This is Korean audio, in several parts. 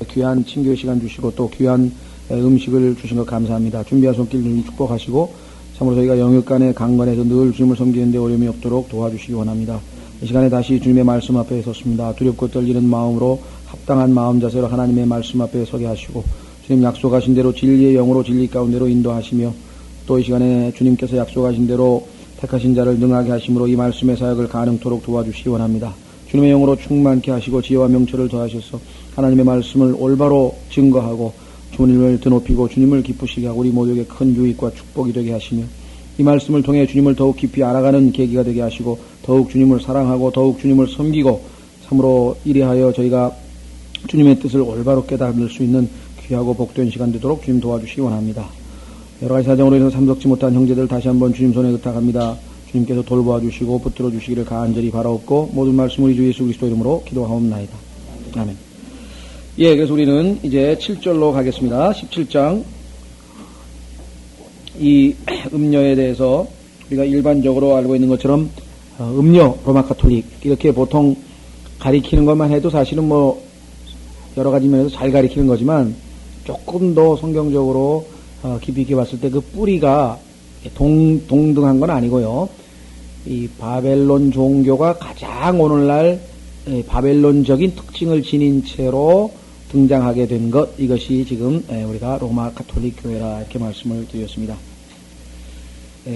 귀한 친교의 시간 주시고 또 귀한 음식을 주신 것 감사합니다. 준비한 손길 좀 축복하시고 참으로 저희가 영육간의 강건에서 늘 주님을 섬기는데 어려움이 없도록 도와주시기 원합니다. 이 시간에 다시 주님의 말씀 앞에 섰습니다. 두렵고 떨리는 마음으로 합당한 마음 자세로 하나님의 말씀 앞에 서게 하시고 주님 약속하신 대로 진리의 영으로 진리 가운데로 인도하시며 또 이 시간에 주님께서 약속하신 대로 택하신 자를 능하게 하심으로 이 말씀의 사역을 가능토록 도와주시기 원합니다. 주님의 영으로 충만케 하시고 지혜와 명철을 더하셔서 하나님의 말씀을 올바로 증거하고 주님을 드높이고 주님을 기쁘시게 하고 우리 모두에게 큰 유익과 축복이 되게 하시며 이 말씀을 통해 주님을 더욱 깊이 알아가는 계기가 되게 하시고 더욱 주님을 사랑하고 더욱 주님을 섬기고 참으로 이래하여 저희가 주님의 뜻을 올바로 깨달을 수 있는 귀하고 복된 시간 되도록 주님 도와주시기 원합니다. 여러 가지 사정으로 인해서 참석지 못한 형제들 다시 한번 주님 손에 의탁합니다. 주님께서 돌보아 주시고 붙들어 주시기를 간절히 바라옵고 모든 말씀 우리 주 예수 그리스도 이름으로 기도하옵나이다. 아멘. 예, 그래서 우리는 이제 7절로 가겠습니다. 17장. 이 음녀에 대해서 우리가 일반적으로 알고 있는 것처럼 음녀, 로마 카톨릭 이렇게 보통 가리키는 것만 해도 사실은 뭐 여러 가지 면에서 잘 가리키는 거지만 조금 더 성경적으로 깊이 있게 봤을 때 그 뿌리가 동등한 건 아니고요. 이 바벨론 종교가 가장 오늘날 바벨론적인 특징을 지닌 채로 등장하게 된 것, 이것이 지금 우리가 로마 가톨릭 교회라 이렇게 말씀을 드렸습니다.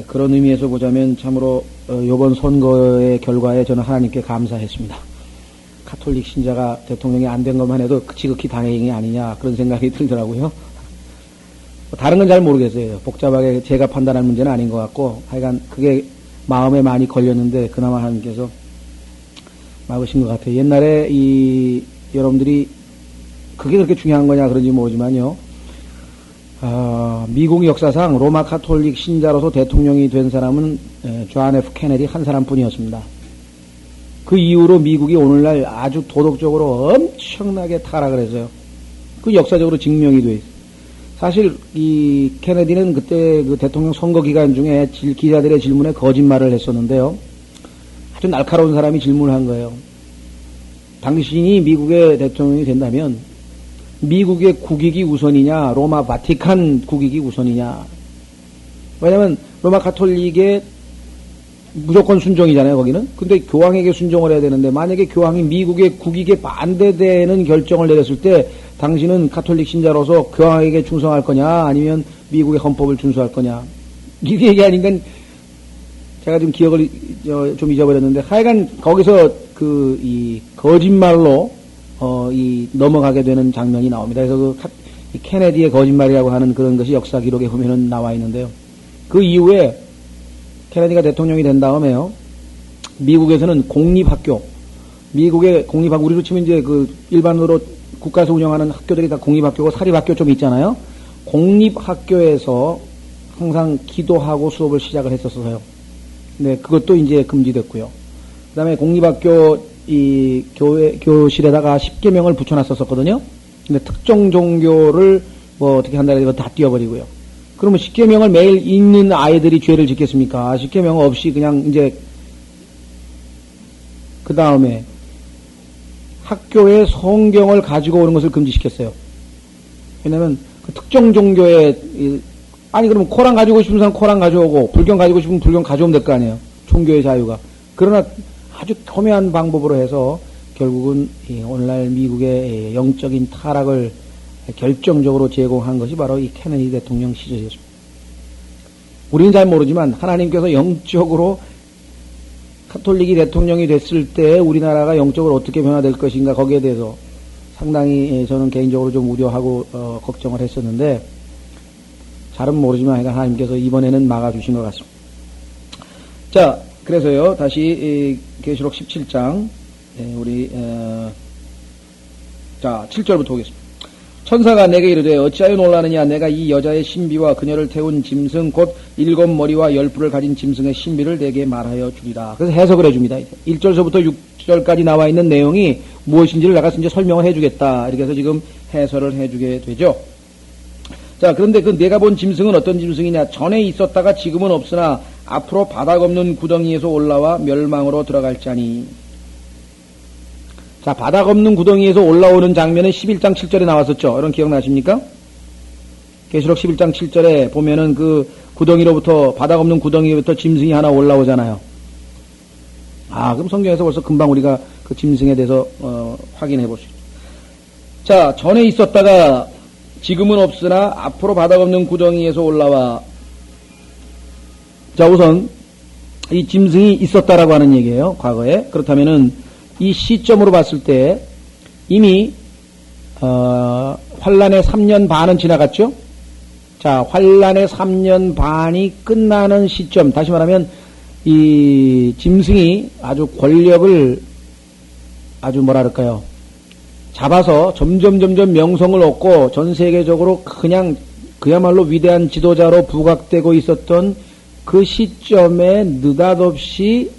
그런 의미에서 보자면 참으로 이번 선거의 결과에 저는 하나님께 감사했습니다. 가톨릭 신자가 대통령이 안 된 것만 해도 지극히 다행이 아니냐 그런 생각이 들더라고요. 다른 건 잘 모르겠어요. 복잡하게 제가 판단할 문제는 아닌 것 같고 하여간 그게 마음에 많이 걸렸는데 그나마 하나님께서 막으신 것 같아요. 옛날에 여러분들이 그게 그렇게 중요한 거냐 그런지 모르지만요. 미국 역사상 로마 가톨릭 신자로서 대통령이 된 사람은 존 F 케네디 한 사람뿐이었습니다. 그 이후로 미국이 오늘날 아주 도덕적으로 엄청나게 타락을 했어요. 그 역사적으로 증명이 돼 있어요. 사실 이 케네디는 그때 그 대통령 선거 기간 중에 기자들의 질문에 거짓말을 했었는데요. 아주 날카로운 사람이 질문을 한 거예요. 당신이 미국의 대통령이 된다면 미국의 국익이 우선이냐 로마 바티칸 국익이 우선이냐. 왜냐하면 로마 가톨릭의 무조건 순종이잖아요 거기는. 근데 교황에게 순종을 해야 되는데 만약에 교황이 미국의 국익에 반대되는 결정을 내렸을 때 당신은 가톨릭 신자로서 교황에게 충성할 거냐 아니면 미국의 헌법을 준수할 거냐. 이게 얘기하니까 제가 좀 기억을 좀 잊어버렸는데 하여간 거기서 이 거짓말로 넘어가게 되는 장면이 나옵니다. 그래서 이 케네디의 거짓말이라고 하는 그런 것이 역사 기록에 보면은 나와 있는데요. 그 이후에 케네디가 대통령이 된 다음에요. 미국에서는 공립학교, 미국의 공립학교, 우리로 치면 이제 일반으로 국가에서 운영하는 학교들이 다 공립학교고 사립학교 좀 있잖아요. 공립학교에서 항상 기도하고 수업을 시작을 했었어요. 네, 그것도 이제 금지됐고요. 그 다음에 공립학교 교실에다가 10계명을 붙여놨었거든요. 근데 특정 종교를 뭐 어떻게 한다 해서 다 띄워버리고요. 그러면 10계명을 매일 읽는 아이들이 죄를 짓겠습니까? 10계명 없이 그냥 이제 그 다음에 학교에 성경을 가지고 오는 것을 금지시켰어요. 왜냐면 그 특정 종교에 그러면 코란 가지고 싶은 사람 코란 가져오고 불경 가지고 싶으면 불경 가져오면 될 거 아니에요. 종교의 자유가. 그러나 아주 교묘한 방법으로 해서 결국은 오늘날 미국의 영적인 타락을 결정적으로 제공한 것이 바로 이 케네디 대통령 시절이었습니다. 우리는 잘 모르지만 하나님께서 영적으로 가톨릭이 대통령이 됐을 때 우리나라가 영적으로 어떻게 변화될 것인가 거기에 대해서 상당히 저는 개인적으로 좀 우려하고 걱정을 했었는데 잘은 모르지만 하나님께서 이번에는 막아주신 것 같습니다. 자, 그래서요 다시 계시록 17장 우리 자 7절부터 보겠습니다. 천사가 내게 이르되 어찌하여 놀라느냐. 내가 이 여자의 신비와 그녀를 태운 짐승 곧 7머리와 10뿔을 가진 짐승의 신비를 내게 말하여 주리라. 그래서 해석을 해줍니다. 1절서부터 6절까지 나와 있는 내용이 무엇인지를 내가 이제 설명을 해주겠다. 이렇게 해서 지금 해설을 해주게 되죠. 자, 그런데 그 내가 본 짐승은 어떤 짐승이냐. 전에 있었다가 지금은 없으나 앞으로 바닥 없는 구덩이에서 올라와 멸망으로 들어갈 자니. 자, 바닥 없는 구덩이에서 올라오는 장면은 11장 7절에 나왔었죠. 여러분 기억나십니까? 계시록 11장 7절에 보면은 그 구덩이로부터, 바닥 없는 구덩이로부터 짐승이 하나 올라오잖아요. 아, 그럼 성경에서 벌써 금방 우리가 그 짐승에 대해서 확인해 볼 수 있죠. 자, 전에 있었다가 지금은 없으나 앞으로 바닥 없는 구덩이에서 올라와. 자, 우선 이 짐승이 있었다라고 하는 얘기예요. 과거에. 그렇다면은 이 시점으로 봤을 때 이미 환란의 3년 반은 지나갔죠. 자, 환란의 3년 반이 끝나는 시점, 다시 말하면 이 짐승이 아주 권력을 아주 뭐랄까요, 잡아서 점점 명성을 얻고 전 세계적으로 그냥 그야말로 위대한 지도자로 부각되고 있었던 그 시점에 느닷없이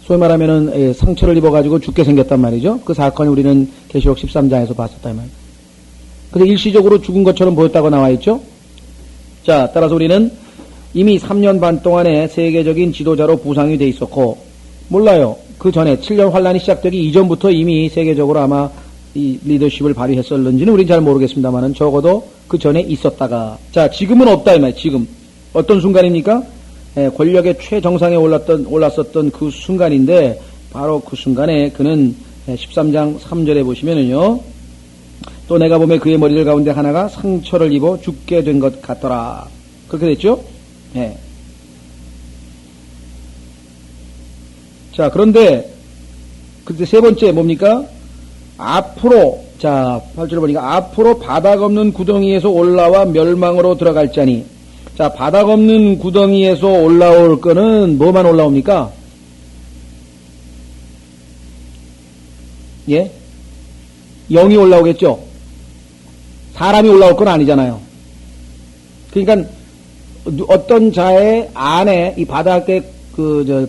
소위 말하면은 상처를 입어가지고 죽게 생겼단 말이죠. 그 사건이 우리는 계시록 13장에서 봤었단 말이에요. 근데 일시적으로 죽은 것처럼 보였다고 나와 있죠. 자, 따라서 우리는 이미 3년 반 동안에 세계적인 지도자로 부상이 돼 있었고, 몰라요. 그 전에 7년 환란이 시작되기 이전부터 이미 세계적으로 아마 이 리더십을 발휘했었는지는 우린 잘 모르겠습니다만은 적어도 그 전에 있었다가, 자, 지금은 없다 이 말이에요. 지금 어떤 순간입니까? 권력의 최정상에 올랐었던 그 순간인데, 바로 그 순간에 그는 13장 3절에 보시면은요, 또 내가 보면 그의 머리들 가운데 하나가 상처를 입어 죽게 된 것 같더라. 그렇게 됐죠? 예. 자, 그런데 그때 세 번째 뭡니까? 앞으로, 자, 8절을 보니까 앞으로 바닥 없는 구덩이에서 올라와 멸망으로 들어갈 자니. 자, 바닥 없는 구덩이에서 올라올 거는 뭐만 올라옵니까? 예? 영이 올라오겠죠? 사람이 올라올 건 아니잖아요. 그러니까 어떤 자의 안에 이 바닥에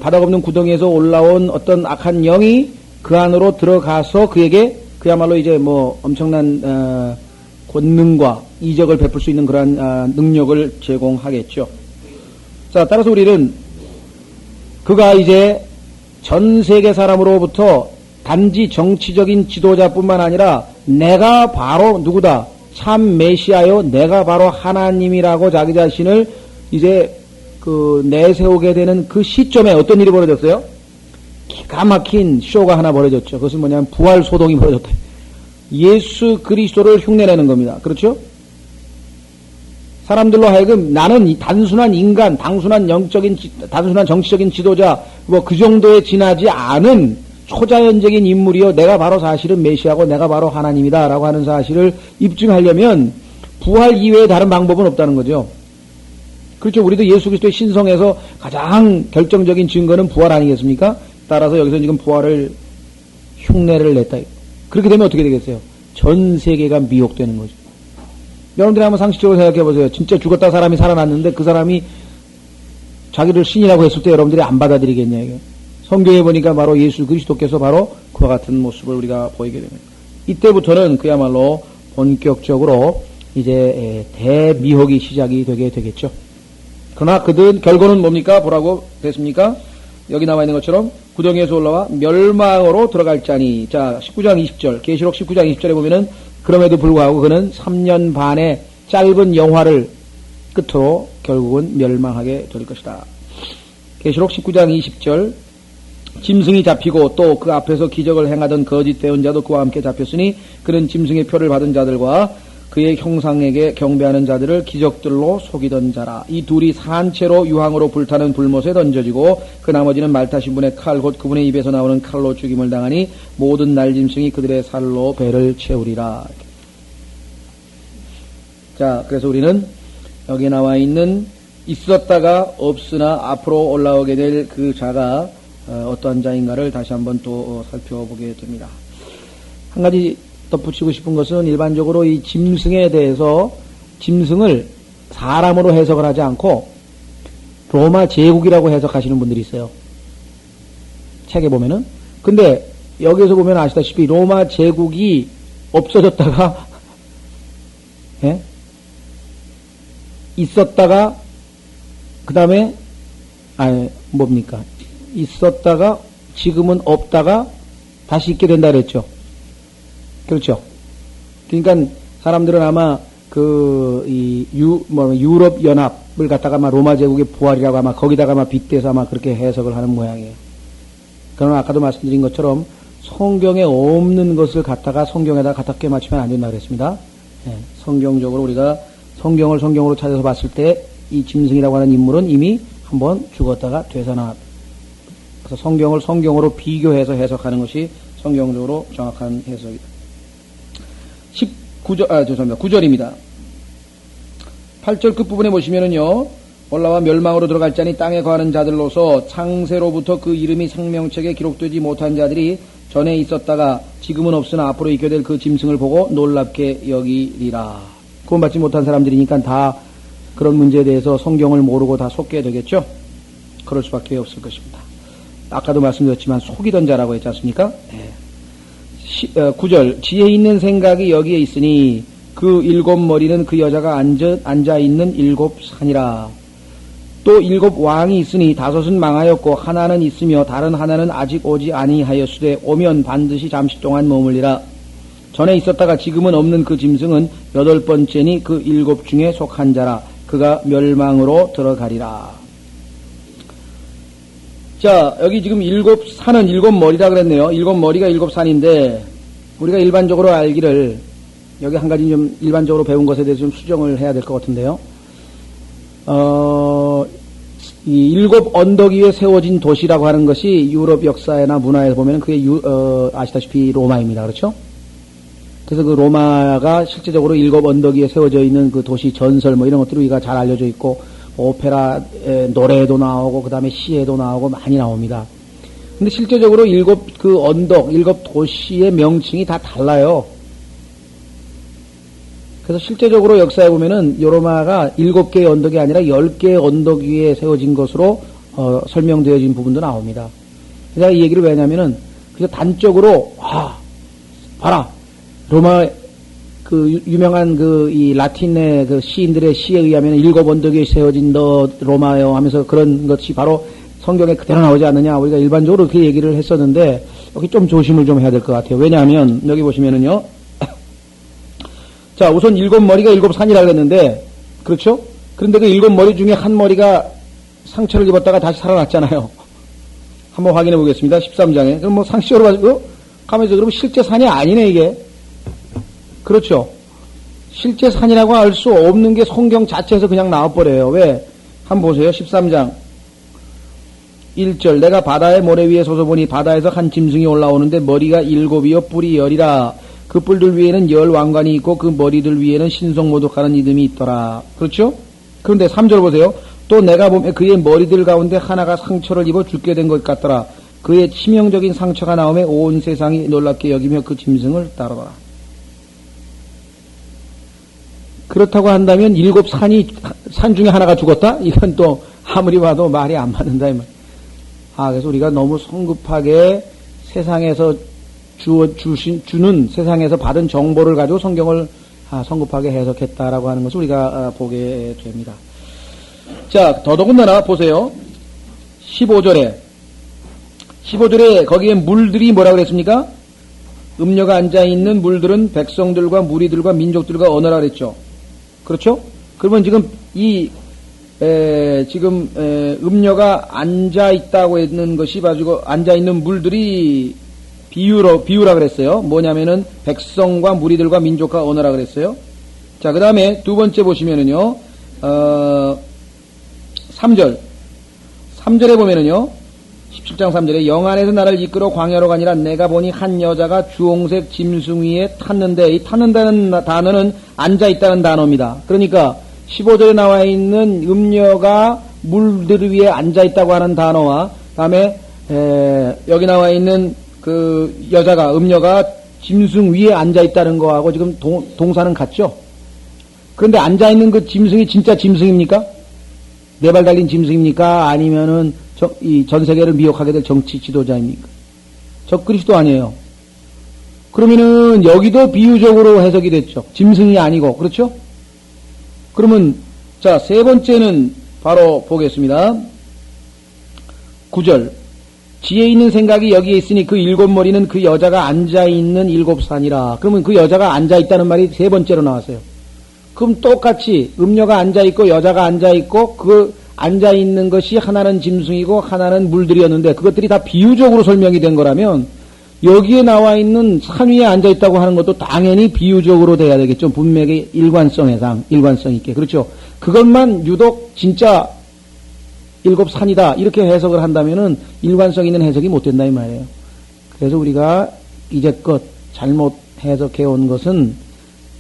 바닥 없는 구덩이에서 올라온 어떤 악한 영이 그 안으로 들어가서 그에게 그야말로 이제 뭐 엄청난 권능과 이적을 베풀 수 있는 그러한 능력을 제공하겠죠. 자, 따라서 우리는 그가 이제 전 세계 사람으로부터 단지 정치적인 지도자뿐만 아니라 내가 바로 누구다? 참 메시아요, 내가 바로 하나님이라고 자기 자신을 이제 내세우게 되는 그 시점에 어떤 일이 벌어졌어요? 기가 막힌 쇼가 하나 벌어졌죠. 그것은 뭐냐면 부활 소동이 벌어졌다. 예수 그리스도를 흉내내는 겁니다. 그렇죠? 사람들로 하여금 나는 단순한 인간, 단순한 정치적인 지도자, 뭐 그 정도에 지나지 않은 초자연적인 인물이요, 내가 바로 사실은 메시아고 내가 바로 하나님이다 라고 하는 사실을 입증하려면 부활 이외에 다른 방법은 없다는 거죠. 그렇죠. 우리도 예수 그리스도의 신성에서 가장 결정적인 증거는 부활 아니겠습니까? 따라서 여기서 지금 부활을 흉내를 냈다. 그렇게 되면 어떻게 되겠어요? 전 세계가 미혹되는 거죠. 여러분들이 한번 상식적으로 생각해 보세요. 진짜 죽었다 사람이 살아났는데 그 사람이 자기를 신이라고 했을 때 여러분들이 안 받아들이겠냐 이거. 성경에 보니까 바로 예수 그리스도께서 바로 그와 같은 모습을 우리가 보이게 됩니다. 이때부터는 그야말로 본격적으로 이제 대미혹이 시작이 되게 되겠죠. 그러나 결과는 뭡니까? 뭐라고 됐습니까? 여기 나와 있는 것처럼 구덩이에서 올라와 멸망으로 들어갈 자니. 자, 19장 20절, 계시록 19장 20절에 보면은 그럼에도 불구하고 그는 3년 반의 짧은 영화를 끝으로 결국은 멸망하게 될 것이다. 계시록 19장 20절, 짐승이 잡히고 또 그 앞에서 기적을 행하던 거짓 대언자도 그와 함께 잡혔으니 그는 짐승의 표를 받은 자들과 그의 형상에게 경배하는 자들을 기적들로 속이던 자라. 이 둘이 산채로 유황으로 불타는 불못에 던져지고 그 나머지는 말 타신 분의 칼 곧 그분의 입에서 나오는 칼로 죽임을 당하니 모든 날짐승이 그들의 살로 배를 채우리라. 자, 그래서 우리는 여기 나와 있는 있었다가 없으나 앞으로 올라오게 될 그 자가 어떠한 자인가를 다시 한번 또 살펴보게 됩니다. 한 가지 덧붙이고 싶은 것은 일반적으로 이 짐승에 대해서 짐승을 사람으로 해석을 하지 않고 로마 제국이라고 해석하시는 분들이 있어요. 책에 보면은. 근데 여기에서 보면 아시다시피 로마 제국이 없어졌다가 예? 있었다가 그 다음에 뭡니까? 있었다가 지금은 없다가 다시 있게 된다 그랬죠. 그렇죠. 그러니까 사람들은 아마 유럽 연합을 갖다가 아마 로마 제국의 부활이라고 아마 거기다가 아마 빗대서 아마 그렇게 해석을 하는 모양이에요. 그러나 아까도 말씀드린 것처럼 성경에 없는 것을 갖다가 성경에다 갖다 껴맞추면 안 된다 그랬습니다. 예, 성경적으로 우리가 성경을 성경으로 찾아서 봤을 때 이 짐승이라고 하는 인물은 이미 한번 죽었다가 되살아났다. 그래서 성경을 성경으로 비교해서 해석하는 것이 성경적으로 정확한 해석이다. 9절입니다. 8절 끝부분에 보시면은요, 올라와 멸망으로 들어갈 자니 땅에 거하는 자들로서 창세로부터 그 이름이 생명책에 기록되지 못한 자들이 전에 있었다가 지금은 없으나 앞으로 있게 될 그 짐승을 보고 놀랍게 여기리라. 구원받지 못한 사람들이니까 다 그런 문제에 대해서 성경을 모르고 다 속게 되겠죠? 그럴 수밖에 없을 것입니다. 아까도 말씀드렸지만 속이던 자라고 했지 않습니까? 네. 9절 지혜 있는 생각이 여기에 있으니 그 7머리는 그 여자가 앉아있는 7산이라. 또 7왕이 있으니 5은 망하였고 하나는 있으며 다른 하나는 아직 오지 아니하였으되 오면 반드시 잠시 동안 머물리라. 전에 있었다가 지금은 없는 그 짐승은 8번째니 그 7 중에 속한 자라. 그가 멸망으로 들어가리라. 자, 여기 지금 7산은 7머리라 그랬네요. 7머리가 7산인데 우리가 일반적으로 알기를 여기 한 가지 좀 일반적으로 배운 것에 대해서 좀 수정을 해야 될 것 같은데요. 이 7 언덕 위에 세워진 도시라고 하는 것이 유럽 역사나 문화에서 보면 그게 아시다시피 로마입니다. 그렇죠? 그래서 그 로마가 실제적으로 7 언덕 위에 세워져 있는 그 도시 전설 뭐 이런 것들이 우리가 잘 알려져 있고 오페라 노래도 나오고 그 다음에 시에도 나오고 많이 나옵니다. 근데 실제적으로 7 그 언덕, 7 도시의 명칭이 다 달라요. 그래서 실제적으로 역사에 보면은 요로마가 7개의 언덕이 아니라 10개의 언덕 위에 세워진 것으로 설명되어진 부분도 나옵니다. 제가 이 얘기를 왜 하냐면은 그래서 단적으로 봐라 로마 그 유명한 그 이 라틴의 그 시인들의 시에 의하면 7 언덕 위에 세워진 너 로마요 하면서 그런 것이 바로 성경에 그대로 나오지 않느냐 우리가 일반적으로 그렇게 얘기를 했었는데 여기 좀 조심을 좀 해야 될 것 같아요. 왜냐하면 여기 보시면은요. 자, 우선 7머리가 7산이라고 했는데, 그렇죠? 그런데 그 7머리 중에 한 머리가 상처를 입었다가 다시 살아났잖아요. 한번 확인해 보겠습니다. 13장에. 그럼 뭐 상식적으로 가지고, 가면서 그러면 실제 산이 아니네, 이게. 그렇죠? 실제 산이라고 할 수 없는 게 성경 자체에서 그냥 나와버려요. 왜? 한번 보세요. 13장. 1절. 내가 바다의 모래 위에 서서 보니 바다에서 한 짐승이 올라오는데 머리가 7이요 뿔이 10이라. 그 뿔들 위에는 10 왕관이 있고 그 머리들 위에는 신성모독하는 이름이 있더라. 그렇죠? 그런데 3절 보세요. 또 내가 보면 그의 머리들 가운데 하나가 상처를 입어 죽게 된 것 같더라. 그의 치명적인 상처가 나오며 온 세상이 놀랍게 여기며 그 짐승을 따르더라. 그렇다고 한다면 7산이 산 중에 하나가 죽었다? 이건 또 아무리 봐도 말이 안 맞는다. 이 말. 그래서 우리가 너무 성급하게 세상에서 주는 세상에서 받은 정보를 가지고 성경을 성급하게 해석했다라고 하는 것을 우리가 보게 됩니다. 자, 더더군다나 보세요. 15절에 거기에 물들이 뭐라고 그랬습니까? 음녀가 앉아있는 물들은 백성들과 무리들과 민족들과 언어라 그랬죠. 그렇죠? 그러면 지금 음녀가 앉아있다고 했는 것이 가지고 앉아있는 물들이 비유라 그랬어요. 뭐냐면은 백성과 무리들과 민족과 언어라 그랬어요. 자, 그 다음에 두 번째 보시면은요, 3절에 보면은요, 17장 3절에 영 안에서 나를 이끌어 광야로 가니라. 내가 보니 한 여자가 주홍색 짐승 위에 탔는데, 이 탔는다는 단어는 앉아있다는 단어입니다. 그러니까 15절에 나와 있는 음녀가 물들 위에 앉아있다고 하는 단어와 다음에 여기 나와 있는 그 음녀가 짐승 위에 앉아있다는 거하고 지금 동사는 같죠? 그런데 앉아있는 그 짐승이 진짜 짐승입니까? 4발 달린 짐승입니까? 아니면은 이 전 세계를 미혹하게 될 정치 지도자입니까? 적그리스도 아니에요. 그러면은 여기도 비유적으로 해석이 됐죠. 짐승이 아니고, 그렇죠? 그러면 자, 세 번째는 바로 보겠습니다. 9절. 지혜 있는 생각이 여기에 있으니 그 일곱 머리는 그 여자가 앉아있는 일곱 산이라. 그러면 그 여자가 앉아있다는 말이 세 번째로 나왔어요. 그럼 똑같이 음녀가 앉아있고 여자가 앉아있고 그 앉아있는 것이 하나는 짐승이고 하나는 물들이었는데 그것들이 다 비유적으로 설명이 된 거라면 여기에 나와 있는 산 위에 앉아있다고 하는 것도 당연히 비유적으로 돼야 되겠죠. 분명히 일관성 있게. 그렇죠. 그것만 유독 진짜 일곱 산이다 이렇게 해석을 한다면은 일관성 있는 해석이 못 된다 이 말이에요. 그래서 우리가 이제껏 잘못 해석해 온 것은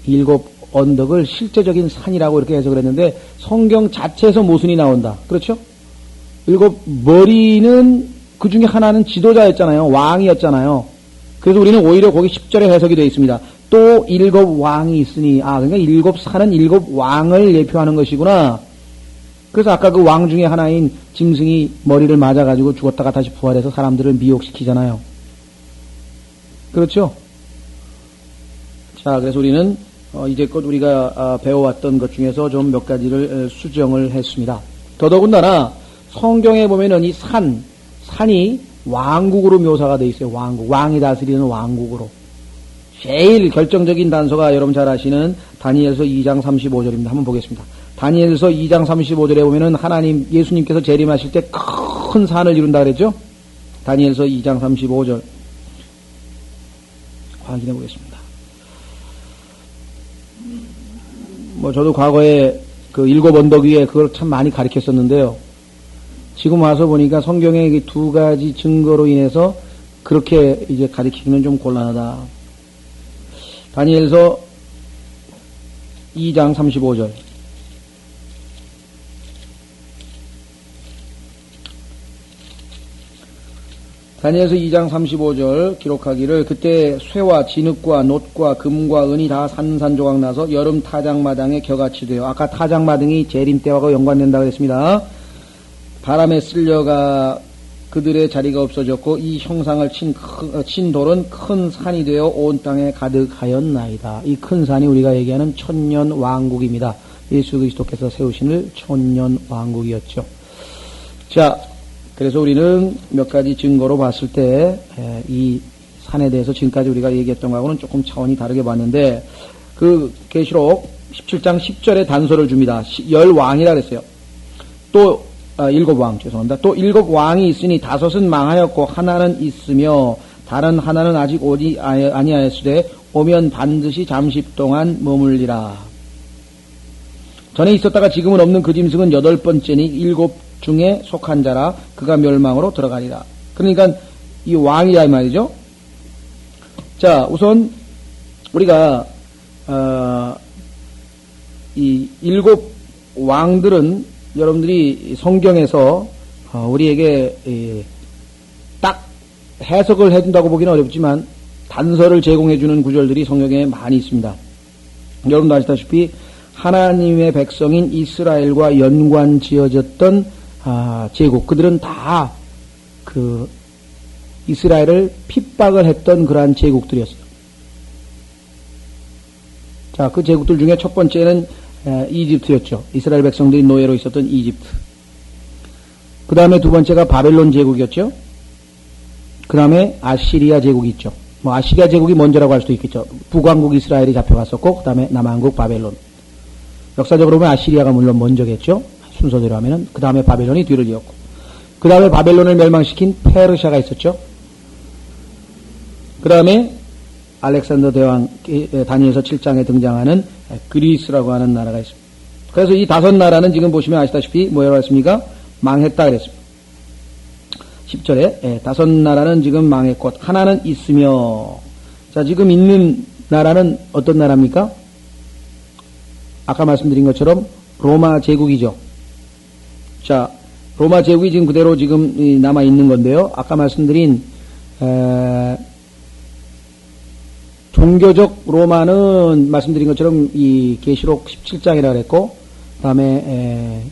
일곱 언덕을 실제적인 산이라고 이렇게 해석을 했는데 성경 자체에서 모순이 나온다. 그렇죠? 일곱 머리는 그 중에 하나는 지도자였잖아요. 왕이었잖아요. 그래서 우리는 오히려 거기 10절에 해석이 되어 있습니다. 또 일곱 왕이 있으니 그러니까 일곱 산은 일곱 왕을 예표하는 것이구나. 그래서 아까 그 왕 중에 하나인 짐승이 머리를 맞아가지고 죽었다가 다시 부활해서 사람들을 미혹시키잖아요. 그렇죠? 자, 그래서 우리는 이제껏 우리가 배워왔던 것 중에서 좀 몇 가지를 수정을 했습니다. 더더군다나 성경에 보면은 이 산이 왕국으로 묘사가 되어 있어요. 왕이 다스리는 왕국으로. 제일 결정적인 단서가 여러분 잘 아시는 다니엘서 2장 35절입니다. 한번 보겠습니다. 다니엘서 2장 35절에 보면은 예수님께서 재림하실 때 큰 산을 이룬다 그랬죠? 다니엘서 2장 35절. 확인해 보겠습니다. 저도 과거에 그 일곱 언덕 위에 그걸 참 많이 가르쳤었는데요. 지금 와서 보니까 성경의 두 가지 증거로 인해서 그렇게 이제 가르치기는 좀 곤란하다. 다니엘서 2장 35절. 다니엘서 2장 35절 기록하기를 그때 쇠와 진흙과 놋과 금과 은이 다 산산조각 나서 여름 타작마당에 겨같이 되어 아까 타작마당이 재림 때와 연관된다고 했습니다. 바람에 쓸려가 그들의 자리가 없어졌고 이 형상을 친 돌은 큰 산이 되어 온 땅에 가득하였나이다. 이 큰 산이 우리가 얘기하는 천년 왕국입니다. 예수 그리스도께서 세우신 천년 왕국이었죠. 자, 그래서 우리는 몇 가지 증거로 봤을 때 이 산에 대해서 지금까지 우리가 얘기했던 거하고는 조금 차원이 다르게 봤는데 그 계시록 17장 10절에 단서를 줍니다. 10왕이라 그랬어요. 또 일곱 왕 죄송합니다. 또 일곱 왕이 있으니 다섯은 망하였고 하나는 있으며 다른 하나는 아직 오지 아니하였으되 오면 반드시 잠시 동안 머물리라. 전에 있었다가 지금은 없는 그 짐승은 여덟 번째니 일곱 중에 속한 자라 그가 멸망으로 들어가리라. 그러니까 이 왕이야 이 말이죠. 자, 우선 우리가 이 일곱 왕들은 여러분들이 성경에서 우리에게 딱 해석을 해준다고 보기는 어렵지만 단서를 제공해주는 구절들이 성경에 많이 있습니다. 여러분도 아시다시피 하나님의 백성인 이스라엘과 연관 지어졌던 제국, 그들은 다 그 이스라엘을 핍박을 했던 그러한 제국들이었어요. 자, 그 제국들 중에 첫 번째는 이집트였죠. 이스라엘 백성들이 노예로 있었던 이집트. 그 다음에 두 번째가 바벨론 제국이었죠. 그 다음에 아시리아 제국이 있죠. 아시리아 제국이 먼저라고 할 수도 있겠죠. 북왕국 이스라엘이 잡혀갔었고, 그 다음에 남왕국 바벨론. 역사적으로 보면 아시리아가 물론 먼저겠죠. 순서대로 하면은. 그 다음에 바벨론이 뒤를 이었고. 그 다음에 바벨론을 멸망시킨 페르시아가 있었죠. 그 다음에 알렉산더 대왕, 다니엘서 7장에 등장하는 그리스라고 하는 나라가 있습니다. 그래서 이 다섯 나라는 지금 보시면 아시다시피 뭐라고 했습니까? 망했다 그랬습니다. 10절에 다섯 나라는 지금 망했고 하나는 있으며, 자, 지금 있는 나라는 어떤 나라입니까? 아까 말씀드린 것처럼 로마 제국이죠. 자, 로마 제국이 지금 그대로 지금 남아 있는 건데요. 아까 말씀드린 종교적 로마는 말씀드린 것처럼 이 계시록 17장이라 그랬고, 다음에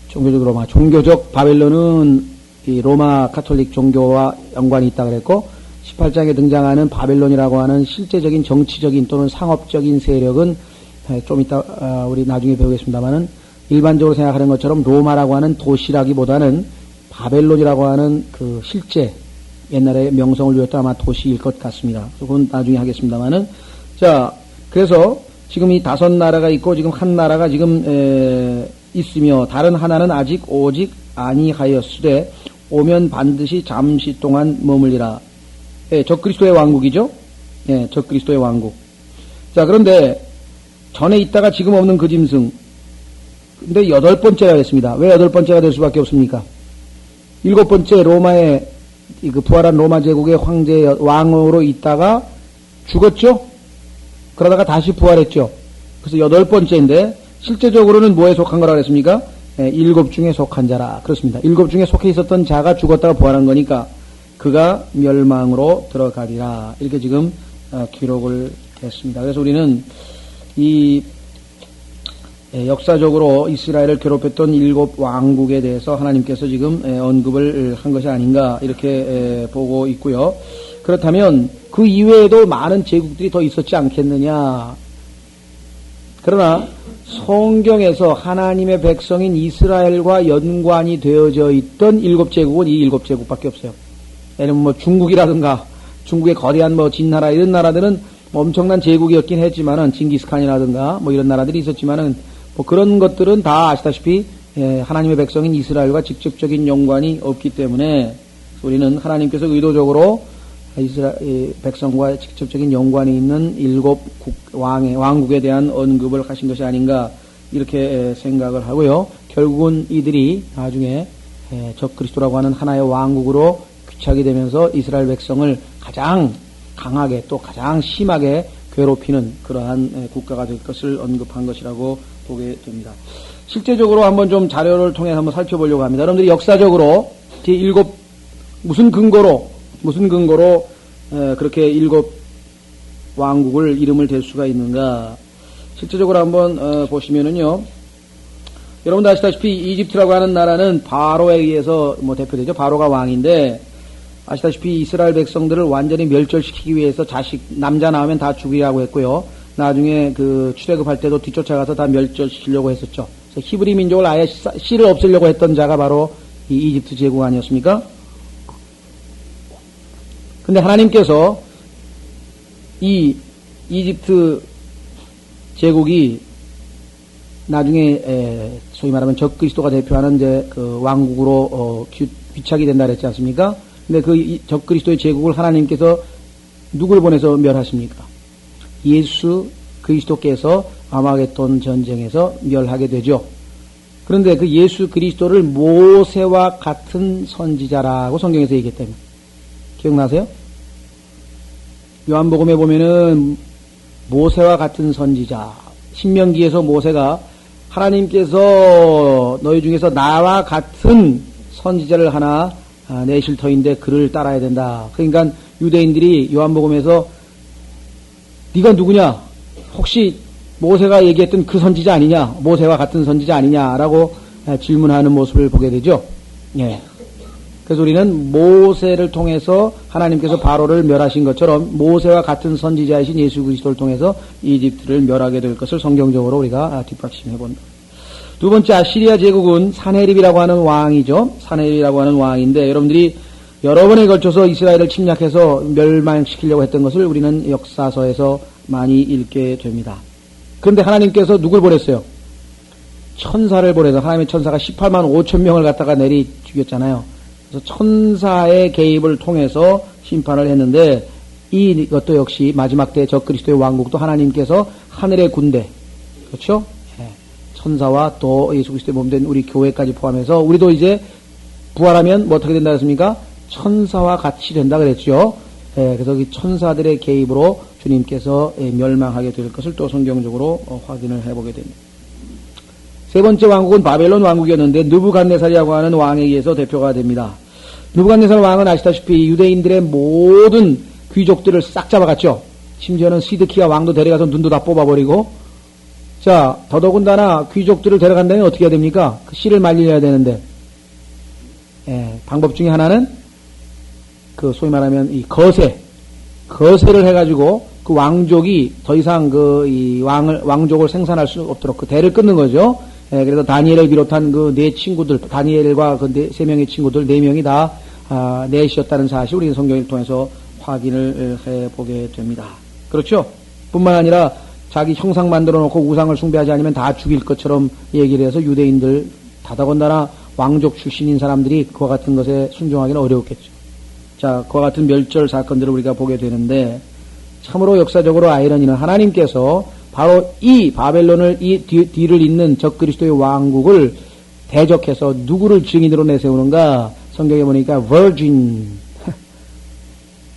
종교적 로마, 종교적 바벨론은 이 로마 카톨릭 종교와 연관이 있다 그랬고, 18장에 등장하는 바벨론이라고 하는 실제적인 정치적인 또는 상업적인 세력은 좀 이따 우리 나중에 배우겠습니다만은 일반적으로 생각하는 것처럼 로마라고 하는 도시라기보다는 바벨론이라고 하는 그 실제 옛날에 명성을 누렸던 아마 도시일 것 같습니다. 그건 나중에 하겠습니다만은. 자, 그래서 지금 이 5나라가 있고 지금 한 나라가 지금 있으며 다른 하나는 아직 오직 아니하였으되 오면 반드시 잠시 동안 머물리라. 예, 적그리스도의 왕국이죠. 예, 적그리스도의 왕국. 자, 그런데 전에 있다가 지금 없는 그 짐승. 근데 8번째가 됐습니다. 왜 8번째가 될 수밖에 없습니까? 7번째 로마의 그 부활한 로마 제국의 황제 왕으로 있다가 죽었죠? 그러다가 다시 부활했죠. 그래서 8번째인데 실제적으로는 뭐에 속한 거라고 했습니까? 7 중에 속한 자라. 그렇습니다. 7 중에 속해 있었던 자가 죽었다가 부활한 거니까 그가 멸망으로 들어가리라. 이렇게 지금 기록을 했습니다. 그래서 우리는 이 역사적으로 이스라엘을 괴롭혔던 7 왕국에 대해서 하나님께서 지금 언급을 한 것이 아닌가 이렇게 보고 있고요. 그렇다면 그 이외에도 많은 제국들이 더 있었지 않겠느냐. 그러나 성경에서 하나님의 백성인 이스라엘과 연관이 되어져 있던 7제국은 이 7제국밖에 없어요. 예를 들면 뭐 중국이라든가 중국의 거대한 뭐 진나라 이런 나라들은 뭐 엄청난 제국이었긴 했지만은 징기스칸이라든가 뭐 이런 나라들이 있었지만은 뭐 그런 것들은 다 아시다시피 하나님의 백성인 이스라엘과 직접적인 연관이 없기 때문에 우리는 하나님께서 의도적으로 이스라엘 백성과 직접적인 연관이 있는 7 왕국에 대한 언급을 하신 것이 아닌가 이렇게 생각을 하고요. 결국은 이들이 나중에 적그리스도라고 하는 하나의 왕국으로 귀착이 되면서 이스라엘 백성을 가장 강하게 또 가장 심하게 괴롭히는 그러한 국가가 될 것을 언급한 것이라고 보게 됩니다. 실제적으로 한번 좀 자료를 통해 한번 살펴보려고 합니다. 여러분들이 역사적으로 제7 무슨 근거로 그렇게 7 왕국을 이름을 댈 수가 있는가? 실제적으로 한번 보시면은요. 여러분도 아시다시피 이집트라고 하는 나라는 바로에 의해서 뭐 대표되죠. 바로가 왕인데 아시다시피 이스라엘 백성들을 완전히 멸절시키기 위해서 자식 남자 나오면 다 죽이라고 했고요. 나중에 그 출애굽할 때도 뒤쫓아가서 다 멸절시키려고 했었죠. 그래서 히브리 민족을 아예 씨를 없애려고 했던 자가 바로 이 이집트 제국 아니었습니까? 근데 하나님께서 이 이집트 제국이 나중에 소위 말하면 적그리스도가 대표하는 이제 그 왕국으로 귀착이 된다 그랬지 않습니까? 근데 그 적그리스도의 제국을 하나님께서 누굴 보내서 멸하십니까? 예수 그리스도께서 아마겟돈 전쟁에서 멸하게 되죠. 그런데 그 예수 그리스도를 모세와 같은 선지자라고 성경에서 얘기했답니다. 기억나세요? 요한복음에 보면은 모세와 같은 선지자, 신명기에서 모세가 하나님께서 너희 중에서 나와 같은 선지자를 하나 내실 터인데 그를 따라야 된다. 그러니까 유대인들이 요한복음에서 네가 누구냐? 혹시 모세가 얘기했던 그 선지자 아니냐? 모세와 같은 선지자 아니냐라고 질문하는 모습을 보게 되죠. 예. 그래서 우리는 모세를 통해서 하나님께서 바로를 멸하신 것처럼 모세와 같은 선지자이신 예수 그리스도를 통해서 이집트를 멸하게 될 것을 성경적으로 우리가 뒷받침해 본다. 두 번째 아시리아 제국은 사네립이라고 하는 왕이죠. 사네립이라고 하는 왕인데 여러분들이 여러 번에 걸쳐서 이스라엘을 침략해서 멸망시키려고 했던 것을 우리는 역사서에서 많이 읽게 됩니다. 그런데 하나님께서 누굴 보냈어요? 천사를 보내서 하나님의 천사가 18만 5천 명을 갖다가 내리 죽였잖아요. 그래서 천사의 개입을 통해서 심판을 했는데 이것도 역시 마지막 때 적그리스도의 왕국도 하나님께서 하늘의 군대, 그렇죠? 천사와 또 예수 그리스도의 몸된 우리 교회까지 포함해서 우리도 이제 부활하면 뭐 어떻게 된다 했습니까? 천사와 같이 된다 그랬죠. 그래서 이 천사들의 개입으로 주님께서 멸망하게 될 것을 또 성경적으로 확인을 해보게 됩니다. 세 번째 왕국은 바벨론 왕국이었는데 느부갓네살이라고 하는 왕에 의해서 대표가 됩니다. 느부갓네살 왕은 아시다시피 유대인들의 모든 귀족들을 싹 잡아갔죠. 심지어는 시드키야 왕도 데려가서 눈도 다 뽑아버리고, 자, 더더군다나 귀족들을 데려간다면 어떻게 해야 됩니까? 그 씨를 말려야 되는데, 방법 중에 하나는 그 소위 말하면 이 거세를 해가지고 그 왕족이 더 이상 이 왕족을 생산할 수 없도록 그 대를 끊는 거죠. 그래서 다니엘을 비롯한 그 네 친구들, 다니엘과 그 세 명의 친구들, 네 명이 다 넷이었다는 사실 우리는 성경을 통해서 확인을 해보게 됩니다. 그렇죠? 뿐만 아니라 자기 형상 만들어 놓고 우상을 숭배하지 않으면 다 죽일 것처럼 얘기를 해서 유대인들 다더군다나 왕족 출신인 사람들이 그와 같은 것에 순종하기는 어려웠겠죠. 자, 그와 같은 멸절 사건들을 우리가 보게 되는데 참으로 역사적으로 아이러니는 하나님께서 바로 이 바벨론을 이 뒤를 잇는 적그리스도의 왕국을 대적해서 누구를 증인으로 내세우는가? 성경에 보니까 virgin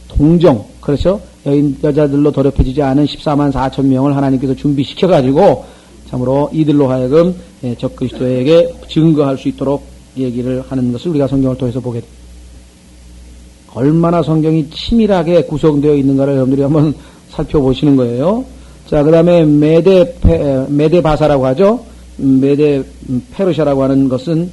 동정, 그렇죠? 여자들로 더럽혀지지 않은 14만 4천 명을 하나님께서 준비시켜가지고 참으로 이들로 하여금 적그리스도에게 증거할 수 있도록 얘기를 하는 것을 우리가 성경을 통해서 보게 됩니다. 얼마나 성경이 치밀하게 구성되어 있는가를 여러분들이 한번 살펴보시는 거예요. 자, 그 다음에 메데 바사라고 하죠. 메데 페르시아라고 하는 것은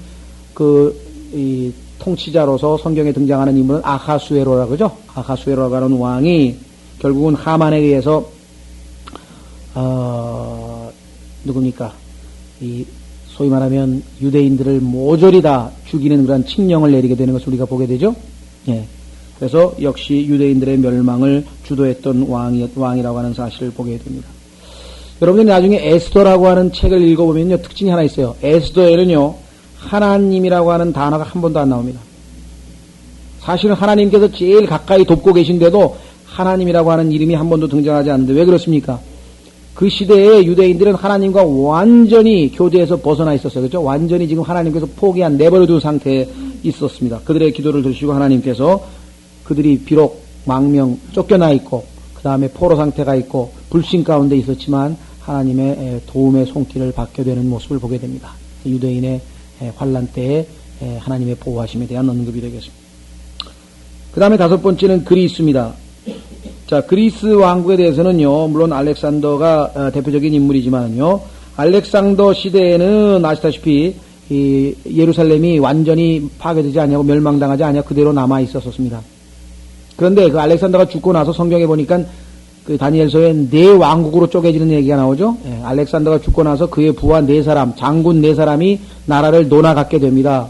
이 통치자로서 성경에 등장하는 인물은 아하수에로라고 하죠. 아하수에로라고 하는 왕이 결국은 하만에 의해서 누굽니까? 이 소위 말하면 유대인들을 모조리 다 죽이는 그런 칙령을 내리게 되는 것을 우리가 보게 되죠. 예. 그래서 역시 유대인들의 멸망을 주도했던 왕이라고 하는 사실을 보게 됩니다. 여러분들이 나중에 에스더라고 하는 책을 읽어보면요, 특징이 하나 있어요. 에스더에는요, 하나님이라고 하는 단어가 한 번도 안 나옵니다. 사실은 하나님께서 제일 가까이 돕고 계신데도 하나님이라고 하는 이름이 한 번도 등장하지 않는데 왜 그렇습니까? 그 시대에 유대인들은 하나님과 완전히 교제에서 벗어나 있었어요. 그렇죠? 완전히 지금 하나님께서 포기한 내버려둔 상태에 있었습니다. 그들의 기도를 들으시고 하나님께서 그들이 비록 망명 쫓겨나 있고 그 다음에 포로 상태가 있고 불신 가운데 있었지만 하나님의 도움의 손길을 받게 되는 모습을 보게 됩니다. 유대인의 환란 때에 하나님의 보호하심에 대한 언급이 되겠습니다. 그 다음에 다섯 번째는 그리스입니다. 자, 그리스 왕국에 대해서는요, 물론 알렉산더가 대표적인 인물이지만요, 알렉산더 시대에는 아시다시피 이 예루살렘이 완전히 파괴되지 않냐고 멸망당하지 않냐 그대로 남아 있었습니다. 그런데 그 알렉산더가 죽고 나서 성경에 보니까 그 다니엘서에 네 왕국으로 쪼개지는 얘기가 나오죠. 예, 알렉산더가 죽고 나서 그의 부하 네 사람, 장군 네 사람이 나라를 논아갖게 됩니다.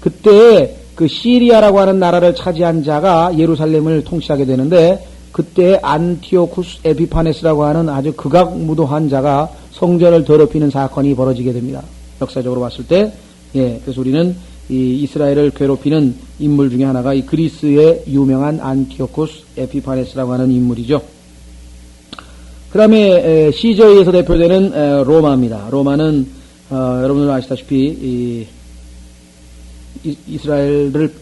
그때 그 시리아라고 하는 나라를 차지한 자가 예루살렘을 통치하게 되는데 그때 안티오쿠스 에피파네스라고 하는 아주 극악무도한 자가 성전을 더럽히는 사건이 벌어지게 됩니다. 역사적으로 봤을 때, 예, 그래서 우리는 이 이스라엘을 괴롭히는 인물 중에 하나가 이 그리스의 유명한 안티오쿠스 에피파네스라고 하는 인물이죠. 그 다음에 시저에 의해서 대표되는 로마입니다. 로마는 여러분들 아시다시피 이스라엘을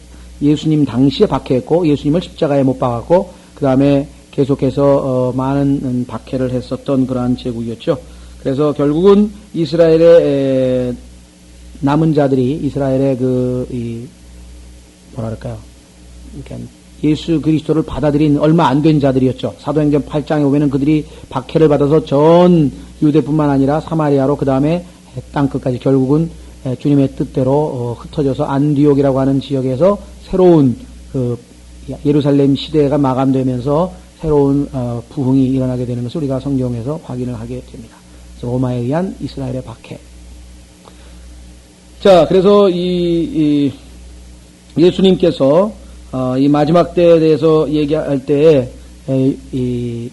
예수님 당시에 박해했고 예수님을 십자가에 못 박았고 그 다음에 계속해서 많은 박해를 했었던 그러한 제국이었죠. 그래서 결국은 이스라엘의 남은 자들이 이스라엘의 뭐랄까요, 그러니까 예수 그리스도를 받아들인 얼마 안 된 자들이었죠. 사도행전 8장에 보면은 그들이 박해를 받아서 전 유대뿐만 아니라 사마리아로 그 다음에 땅 끝까지 결국은 주님의 뜻대로 흩어져서 안디옥이라고 하는 지역에서 새로운 예루살렘 시대가 마감되면서 새로운 부흥이 일어나게 되는 것을 우리가 성경에서 확인을 하게 됩니다. 로마에 의한 이스라엘의 박해. 자, 그래서 예수님께서 이 마지막 때에 대해서 얘기할 때에 이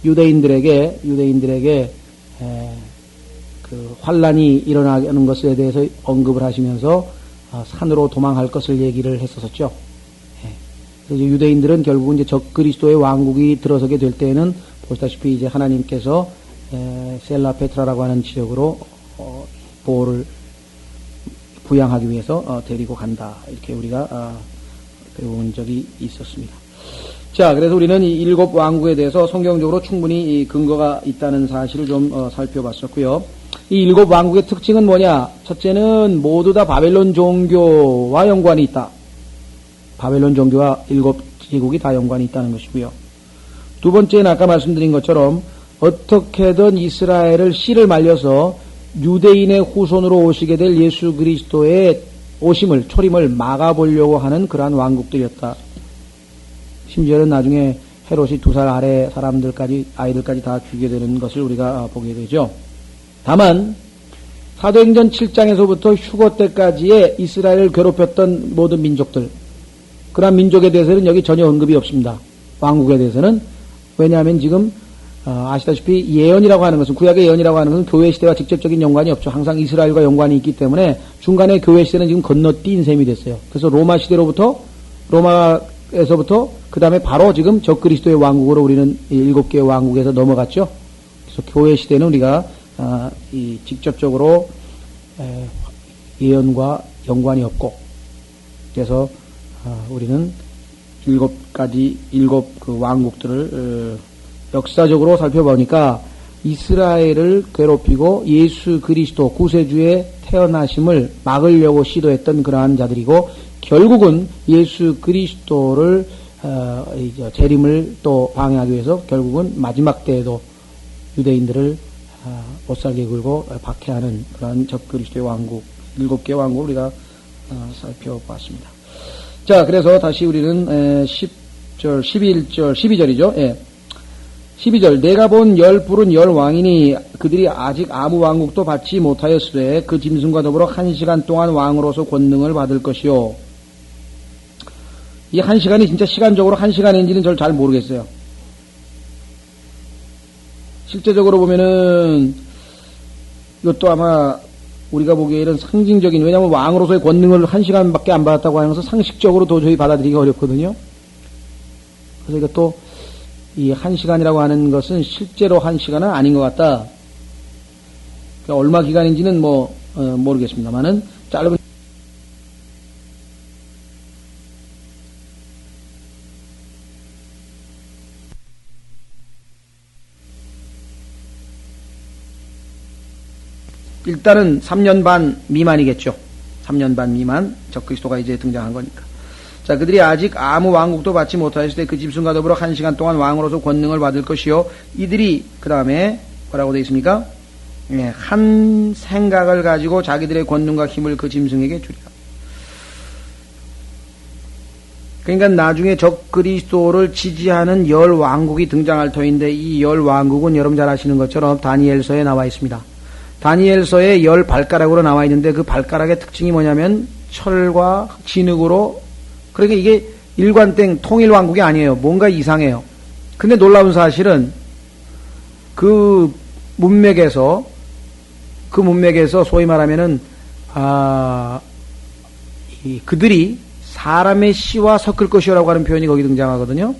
유대인들에게 그 환란이 일어나는 것에 대해서 언급을 하시면서 산으로 도망할 것을 얘기를 했었죠. 그래서 유대인들은 결국은 이제 적그리스도의 왕국이 들어서게 될 때에는 보시다시피 이제 하나님께서 셀라 페트라라고 하는 지역으로 보호를 부양하기 위해서 데리고 간다. 이렇게 우리가 배운 적이 있었습니다. 자, 그래서 우리는 이 일곱 왕국에 대해서 성경적으로 충분히 근거가 있다는 사실을 좀 살펴봤었고요. 이 일곱 왕국의 특징은 뭐냐? 첫째는 모두 다 바벨론 종교와 연관이 있다. 바벨론 종교와 일곱 제국이 다 연관이 있다는 것이고요. 두 번째는 아까 말씀드린 것처럼 어떻게든 이스라엘을 씨를 말려서 유대인의 후손으로 오시게 될 예수 그리스도의 오심을, 초림을 막아보려고 하는 그러한 왕국들이었다. 심지어는 나중에 헤롯이 2살 아래 아이들까지 다 죽게 되는 것을 우리가 보게 되죠. 다만 사도행전 7장에서부터 휴거 때까지의 이스라엘을 괴롭혔던 모든 민족들, 그러한 민족에 대해서는 여기 전혀 언급이 없습니다. 왕국에 대해서는. 왜냐하면 지금 아시다시피 예언이라고 하는 것은, 구약의 예언이라고 하는 것은 교회 시대와 직접적인 연관이 없죠. 항상 이스라엘과 연관이 있기 때문에 중간에 교회 시대는 지금 건너뛴 셈이 됐어요. 그래서 로마에서부터 그 다음에 바로 지금 적그리스도의 왕국으로 우리는 7개의 왕국에서 넘어갔죠. 그래서 교회 시대는 우리가 직접적으로 예언과 연관이 없고, 그래서 우리는 7 그 왕국들을 역사적으로 살펴보니까 이스라엘을 괴롭히고 예수 그리스도 구세주의 태어나심을 막으려고 시도했던 그러한 자들이고, 결국은 예수 그리스도를 재림을 또 방해하기 위해서 결국은 마지막 때에도 유대인들을 못살게 굴고 박해하는 그러한 적그리스도의 왕국, 7개의 왕국을 우리가 살펴봤습니다. 자, 그래서 다시 우리는 10절, 11절, 12절이죠. 예. 12절, 내가 본 10뿔은 10왕이니 그들이 아직 아무 왕국도 받지 못하였으되 그 짐승과 더불어 1시간 동안 왕으로서 권능을 받을 것이요. 이 1시간이 진짜 시간적으로 1시간인지는 저를 잘 모르겠어요. 실제적으로 보면은 이것도 아마 우리가 보기에는 상징적인, 왜냐하면 왕으로서의 권능을 1시간밖에 안 받았다고 하는 것은 상식적으로 도저히 받아들이기 어렵거든요. 그래서 이것도 이 1시간이라고 하는 것은 실제로 1시간은 아닌 것 같다. 그러니까 얼마 기간인지는 모르겠습니다만은 짧은 일단은 3년 반 미만이겠죠. 3년 반 미만 적그리스도가 이제 등장한 거니까. 자, 그들이 아직 아무 왕국도 받지 못하였을 때 그 짐승과 더불어 1시간 동안 왕으로서 권능을 받을 것이요. 이들이 그 다음에 뭐라고 되어 있습니까? 예, 한 생각을 가지고 자기들의 권능과 힘을 그 짐승에게 주리라. 그러니까 나중에 적그리스도를 지지하는 10왕국이 등장할 터인데, 이 10왕국은 여러분 잘 아시는 것처럼 다니엘서에 나와 있습니다. 다니엘서에 10발가락으로 나와 있는데, 그 발가락의 특징이 뭐냐면 철과 진흙으로, 그러니까 이게 일관된 통일왕국이 아니에요. 뭔가 이상해요. 근데 놀라운 사실은 그 문맥에서 소위 말하면은 그들이 사람의 씨와 섞을 것이라고 하는 표현이 거기 등장하거든요.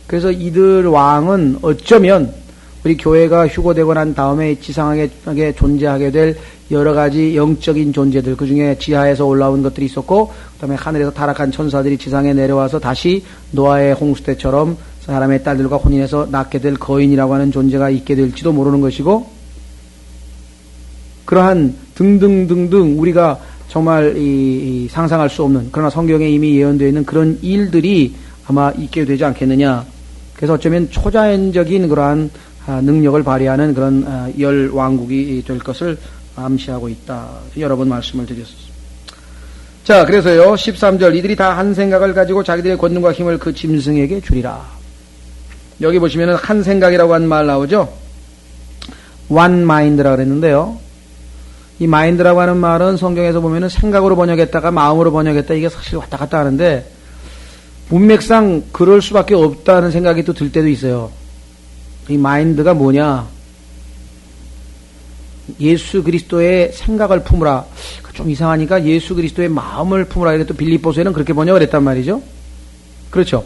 그래서 이들 왕은 어쩌면 우리 교회가 휴거되고 난 다음에 지상하게 존재하게 될 여러 가지 영적인 존재들, 그 중에 지하에서 올라온 것들이 있었고, 그 다음에 하늘에서 타락한 천사들이 지상에 내려와서 다시 노아의 홍수 때처럼 사람의 딸들과 혼인해서 낳게 될 거인이라고 하는 존재가 있게 될지도 모르는 것이고, 그러한 등등등등 우리가 정말 상상할 수 없는, 그러나 성경에 이미 예언되어 있는 그런 일들이 아마 있게 되지 않겠느냐. 그래서 어쩌면 초자연적인 그러한 능력을 발휘하는 그런 10왕국이 될 것을 암시하고 있다. 여러 번 말씀을 드렸습니다. 자, 그래서요, 13절, 이들이 다 한 생각을 가지고 자기들의 권능과 힘을 그 짐승에게 주리라. 여기 보시면은 한 생각이라고 한 말 나오죠? one mind라고 그랬는데요. 이 mind라고 하는 말은 성경에서 보면은 생각으로 번역했다가 마음으로 번역했다, 이게 사실 왔다 갔다 하는데, 문맥상 그럴 수밖에 없다는 생각이 또 들 때도 있어요. 이 마인드가 뭐냐? 예수 그리스도의 생각을 품으라. 좀 이상하니까 예수 그리스도의 마음을 품으라. 이게 또 빌립보서에는 그렇게 번역을 했단 말이죠. 그렇죠?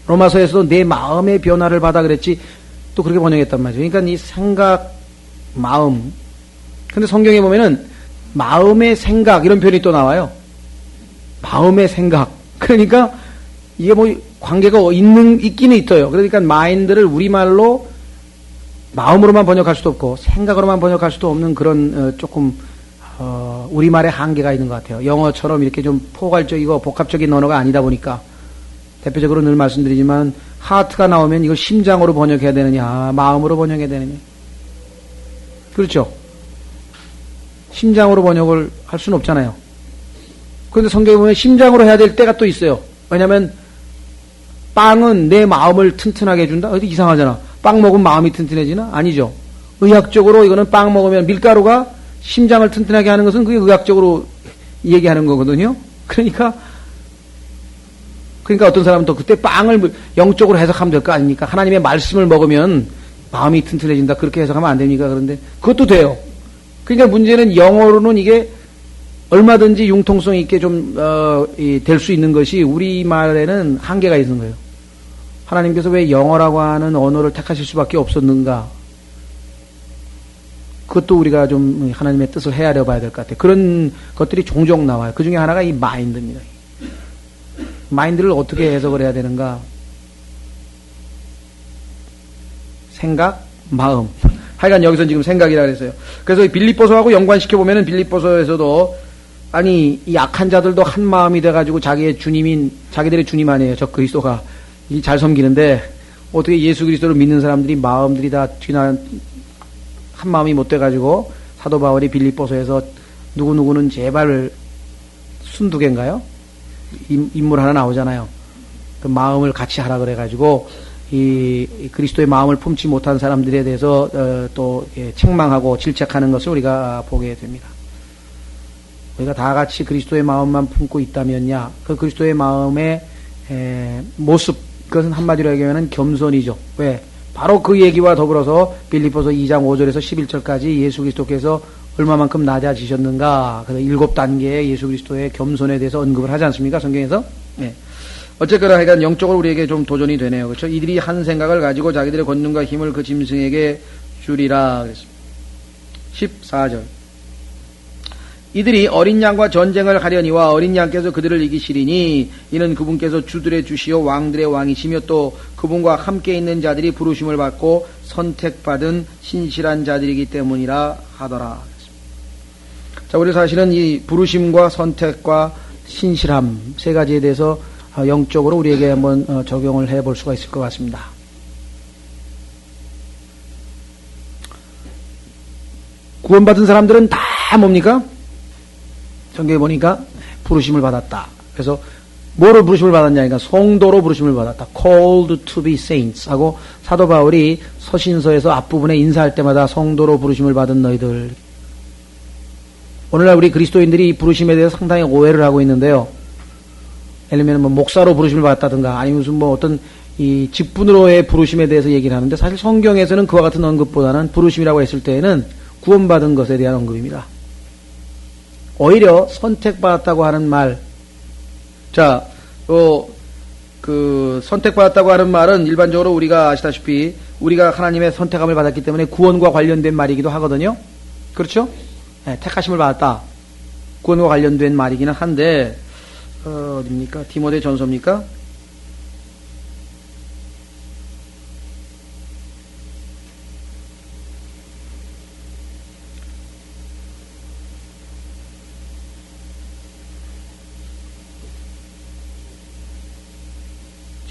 로마서에서도 내 마음의 변화를 받아 그랬지, 또 그렇게 번역했단 말이죠. 그러니까 이 생각, 마음. 근데 성경에 보면은 마음의 생각 이런 표현이 또 나와요. 마음의 생각. 그러니까 이게 관계가 있기는 있어요. 그러니까 마인드를 우리말로 마음으로만 번역할 수도 없고 생각으로만 번역할 수도 없는 그런 조금 우리말의 한계가 있는 것 같아요. 영어처럼 이렇게 좀 포괄적이고 복합적인 언어가 아니다 보니까, 대표적으로 늘 말씀드리지만 하트가 나오면 이걸 심장으로 번역해야 되느냐, 마음으로 번역해야 되느냐. 그렇죠? 심장으로 번역을 할 수는 없잖아요. 그런데 성경에 보면 심장으로 해야 될 때가 또 있어요. 왜냐하면 빵은 내 마음을 튼튼하게 해준다? 어디 이상하잖아. 빵 먹으면 마음이 튼튼해지나? 아니죠. 의학적으로 이거는 빵 먹으면 밀가루가 심장을 튼튼하게 하는 것은 그게 의학적으로 얘기하는 거거든요. 그러니까 어떤 사람은 또 그때 빵을 영적으로 해석하면 될 거 아닙니까? 하나님의 말씀을 먹으면 마음이 튼튼해진다. 그렇게 해석하면 안 됩니까? 그런데 그것도 돼요. 그러니까 문제는 영어로는 이게 얼마든지 융통성 있게 좀 될 수 있는 것이 우리말에는 한계가 있는 거예요. 하나님께서 왜 영어라고 하는 언어를 택하실 수밖에 없었는가? 그것도 우리가 좀 하나님의 뜻을 헤아려 봐야 될 것 같아요. 그런 것들이 종종 나와요. 그 중에 하나가 이 마인드입니다. 마인드를 어떻게 해석을 해야 되는가? 생각, 마음. 하여간 여기서 지금 생각이라 그랬어요. 그래서 빌립보서하고 연관시켜보면은 빌립보서에서도 아니, 이 악한 자들도 한 마음이 돼가지고 자기들의 주님 아니에요. 저 그리스도가. 잘 섬기는데 어떻게 예수 그리스도를 믿는 사람들이 마음들이 다 한 마음이 못 돼가지고 사도 바울이 빌립보서에서 누구누구는 제발 순두개인가요? 인물 하나 나오잖아요. 그 마음을 같이 하라 그래가지고 이 그리스도의 마음을 품지 못한 사람들에 대해서 또 책망하고 질책하는 것을 우리가 보게 됩니다. 우리가 다 같이 그리스도의 마음만 품고 있다면야 그 그리스도의 마음의 모습, 그것은 한마디로 얘기하면 겸손이죠. 왜? 바로 그 얘기와 더불어서 빌립보서 2장 5절에서 11절까지 예수 그리스도께서 얼마만큼 낮아지셨는가, 그래서 7단계의 예수 그리스도의 겸손에 대해서 언급을 하지 않습니까? 성경에서? 네. 어쨌거나 하여간 영적으로 우리에게 좀 도전이 되네요. 그렇죠? 이들이 한 생각을 가지고 자기들의 권능과 힘을 그 짐승에게 주리라 그랬습니다. 14절. 이들이 어린 양과 전쟁을 하려니와 어린 양께서 그들을 이기시리니 이는 그분께서 주들의 주시요 왕들의 왕이시며 또 그분과 함께 있는 자들이 부르심을 받고 선택받은 신실한 자들이기 때문이라 하더라. 자, 우리 사실은 이 부르심과 선택과 신실함 세 가지에 대해서 영적으로 우리에게 한번 적용을 해볼 수가 있을 것 같습니다. 구원받은 사람들은 다 뭡니까? 성경에 보니까 부르심을 받았다. 그래서 뭐로 부르심을 받았냐? 그러니까 성도로 부르심을 받았다. Called to be saints 하고 사도 바울이 서신서에서 앞부분에 인사할 때마다 성도로 부르심을 받은 너희들. 오늘날 우리 그리스도인들이 이 부르심에 대해서 상당히 오해를 하고 있는데요. 예를 들면 뭐 목사로 부르심을 받았다든가 아니면 무슨 뭐 어떤 이 직분으로의 부르심에 대해서 얘기를 하는데 사실 성경에서는 그와 같은 언급보다는 부르심이라고 했을 때에는 구원받은 것에 대한 언급입니다. 오히려 선택받았다고 하는 말, 자, 선택받았다고 하는 말은 일반적으로 우리가 아시다시피 우리가 하나님의 선택함을 받았기 때문에 구원과 관련된 말이기도 하거든요. 그렇죠? 네, 택하심을 받았다. 구원과 관련된 말이기는 한데, 어딥니까? 디모데 전서입니까?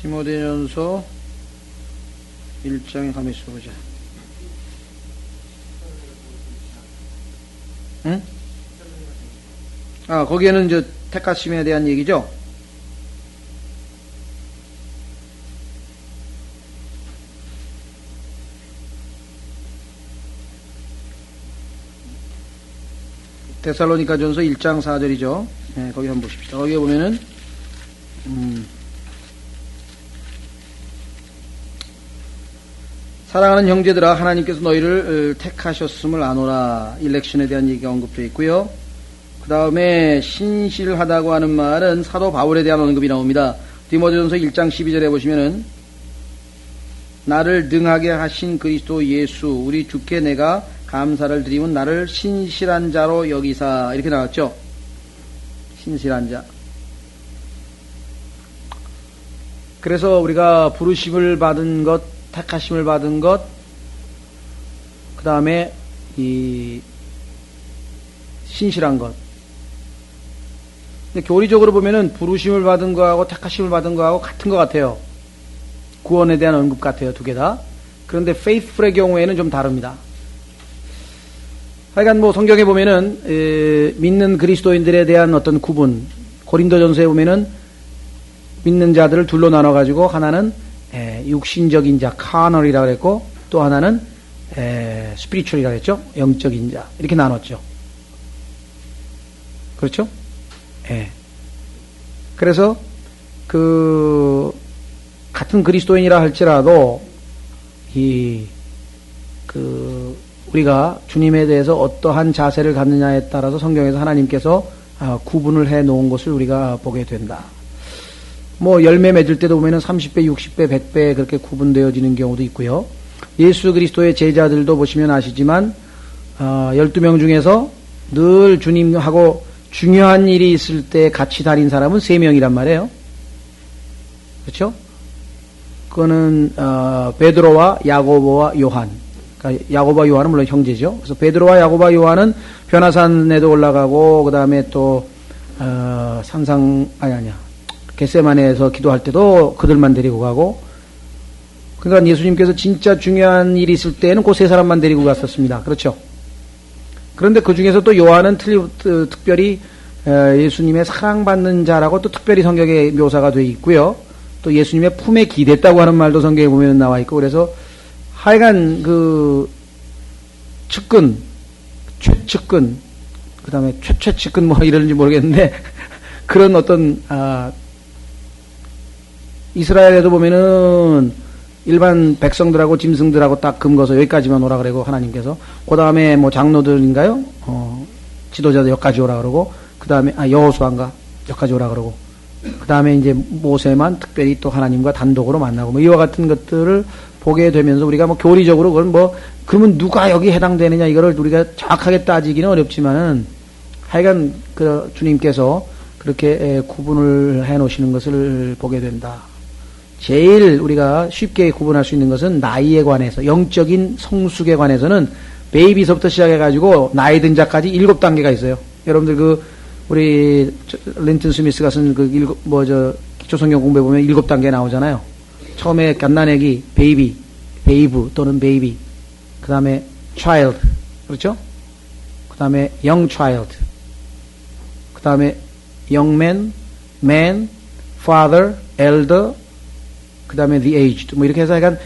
디모데전서 1장에 가만히 있어보자. 응? 거기에는 이제 택하심에 대한 얘기죠. 데살로니가전서 1장 4절이죠. 네, 거기 한번 보십시다. 거기에 보면은 사랑하는 형제들아 하나님께서 너희를 택하셨음을 아노라. 일렉션에 대한 얘기가 언급되어 있고요. 그 다음에 신실하다고 하는 말은 사도 바울에 대한 언급이 나옵니다. 디모데전서 1장 12절에 보시면은 나를 능하게 하신 그리스도 예수 우리 주께 내가 감사를 드리면 나를 신실한 자로 여기사 이렇게 나왔죠. 신실한 자. 그래서 우리가 부르심을 받은 것, 택하심을 받은 것, 그 다음에 이 신실한 것. 근데 교리적으로 보면은 부르심을 받은 거하고 택하심을 받은 거하고 같은 것 같아요. 구원에 대한 언급 같아요, 두 개 다. 그런데 faithful의 경우에는 좀 다릅니다. 하여간 뭐 성경에 보면은 믿는 그리스도인들에 대한 어떤 구분, 고린도전서에 보면은 믿는 자들을 둘로 나눠 가지고 하나는 육신적인 자, 카널이라고 그랬고 또 하나는 스피리추얼이라고 했죠. 영적인 자. 이렇게 나눴죠. 그렇죠? 예. 그래서, 같은 그리스도인이라 할지라도, 우리가 주님에 대해서 어떠한 자세를 갖느냐에 따라서 성경에서 하나님께서 구분을 해 놓은 것을 우리가 보게 된다. 뭐, 열매 맺을 때도 보면은 30배, 60배, 100배 그렇게 구분되어지는 경우도 있고요. 예수 그리스도의 제자들도 보시면 아시지만, 12명 중에서 늘 주님하고 중요한 일이 있을 때 같이 다닌 사람은 3명이란 말이에요. 그렇죠? 그거는, 베드로와 야고보와 요한. 그러니까 야고보와 요한은 물론 형제죠. 그래서 베드로와 야고보와 요한은 변화산에도 올라가고, 그 다음에 또, 겟세마네에서 기도할 때도 그들만 데리고 가고, 그러니까 예수님께서 진짜 중요한 일이 있을 때는 그 3사람만 데리고 갔었습니다. 그렇죠? 그런데 그 중에서 또 요한은 특별히 예수님의 사랑받는 자라고 또 특별히 성경에 묘사가 되어 있고요. 또 예수님의 품에 기댔다고 하는 말도 성경에 보면 나와 있고, 그래서 하여간 측근, 최측근, 그 다음에 최측근 뭐 이러는지 모르겠는데, 그런 어떤, 이스라엘에도 보면은 일반 백성들하고 짐승들하고 딱 금거서 여기까지만 오라 그러고 하나님께서, 그 다음에 뭐 장로들인가요? 지도자들 여기까지 오라 그러고, 그 다음에, 여호수아인가? 여기까지 오라 그러고, 그 다음에 이제 모세만 특별히 또 하나님과 단독으로 만나고, 뭐 이와 같은 것들을 보게 되면서 우리가 뭐 교리적으로 그건 뭐, 그러면 누가 여기 해당되느냐 이거를 우리가 정확하게 따지기는 어렵지만은, 하여간 주님께서 그렇게 구분을 해 놓으시는 것을 보게 된다. 제일 우리가 쉽게 구분할 수 있는 것은 나이에 관해서, 영적인 성숙에 관해서는 베이비서부터 시작해가지고 나이 든 자까지 7단계가 있어요. 여러분들 우리 린튼 스미스가 쓴 기초성경 공부해 보면 7단계 나오잖아요. 처음에 갓난애기, 베이브 또는 베이비, 그 다음에 child, 그렇죠? 그 다음에 young child, 그 다음에 young man, father, elder, 그 다음에 the aged, 뭐 이렇게 해서 약간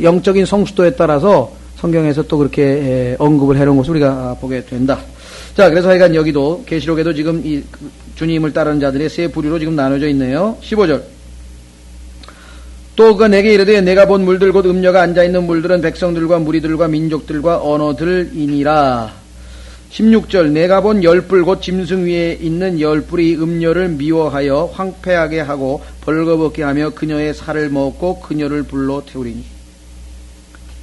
영적인 성숙도에 따라서 성경에서 또 그렇게 언급을 해놓은 것을 우리가 보게 된다. 자, 그래서 하여간 여기도 계시록에도 지금 이 주님을 따르는 자들의 3부류로 지금 나눠져 있네요. 15절. 또 그가 내게 이르되 내가 본 물들 곧 음녀가 앉아있는 물들은 백성들과 무리들과 민족들과 언어들이니라. 16절. 내가 본 열불 곧 짐승 위에 있는 열불이 음녀를 미워하여 황폐하게 하고 벌거벗게 하며 그녀의 살을 먹고 그녀를 불러 태우리니.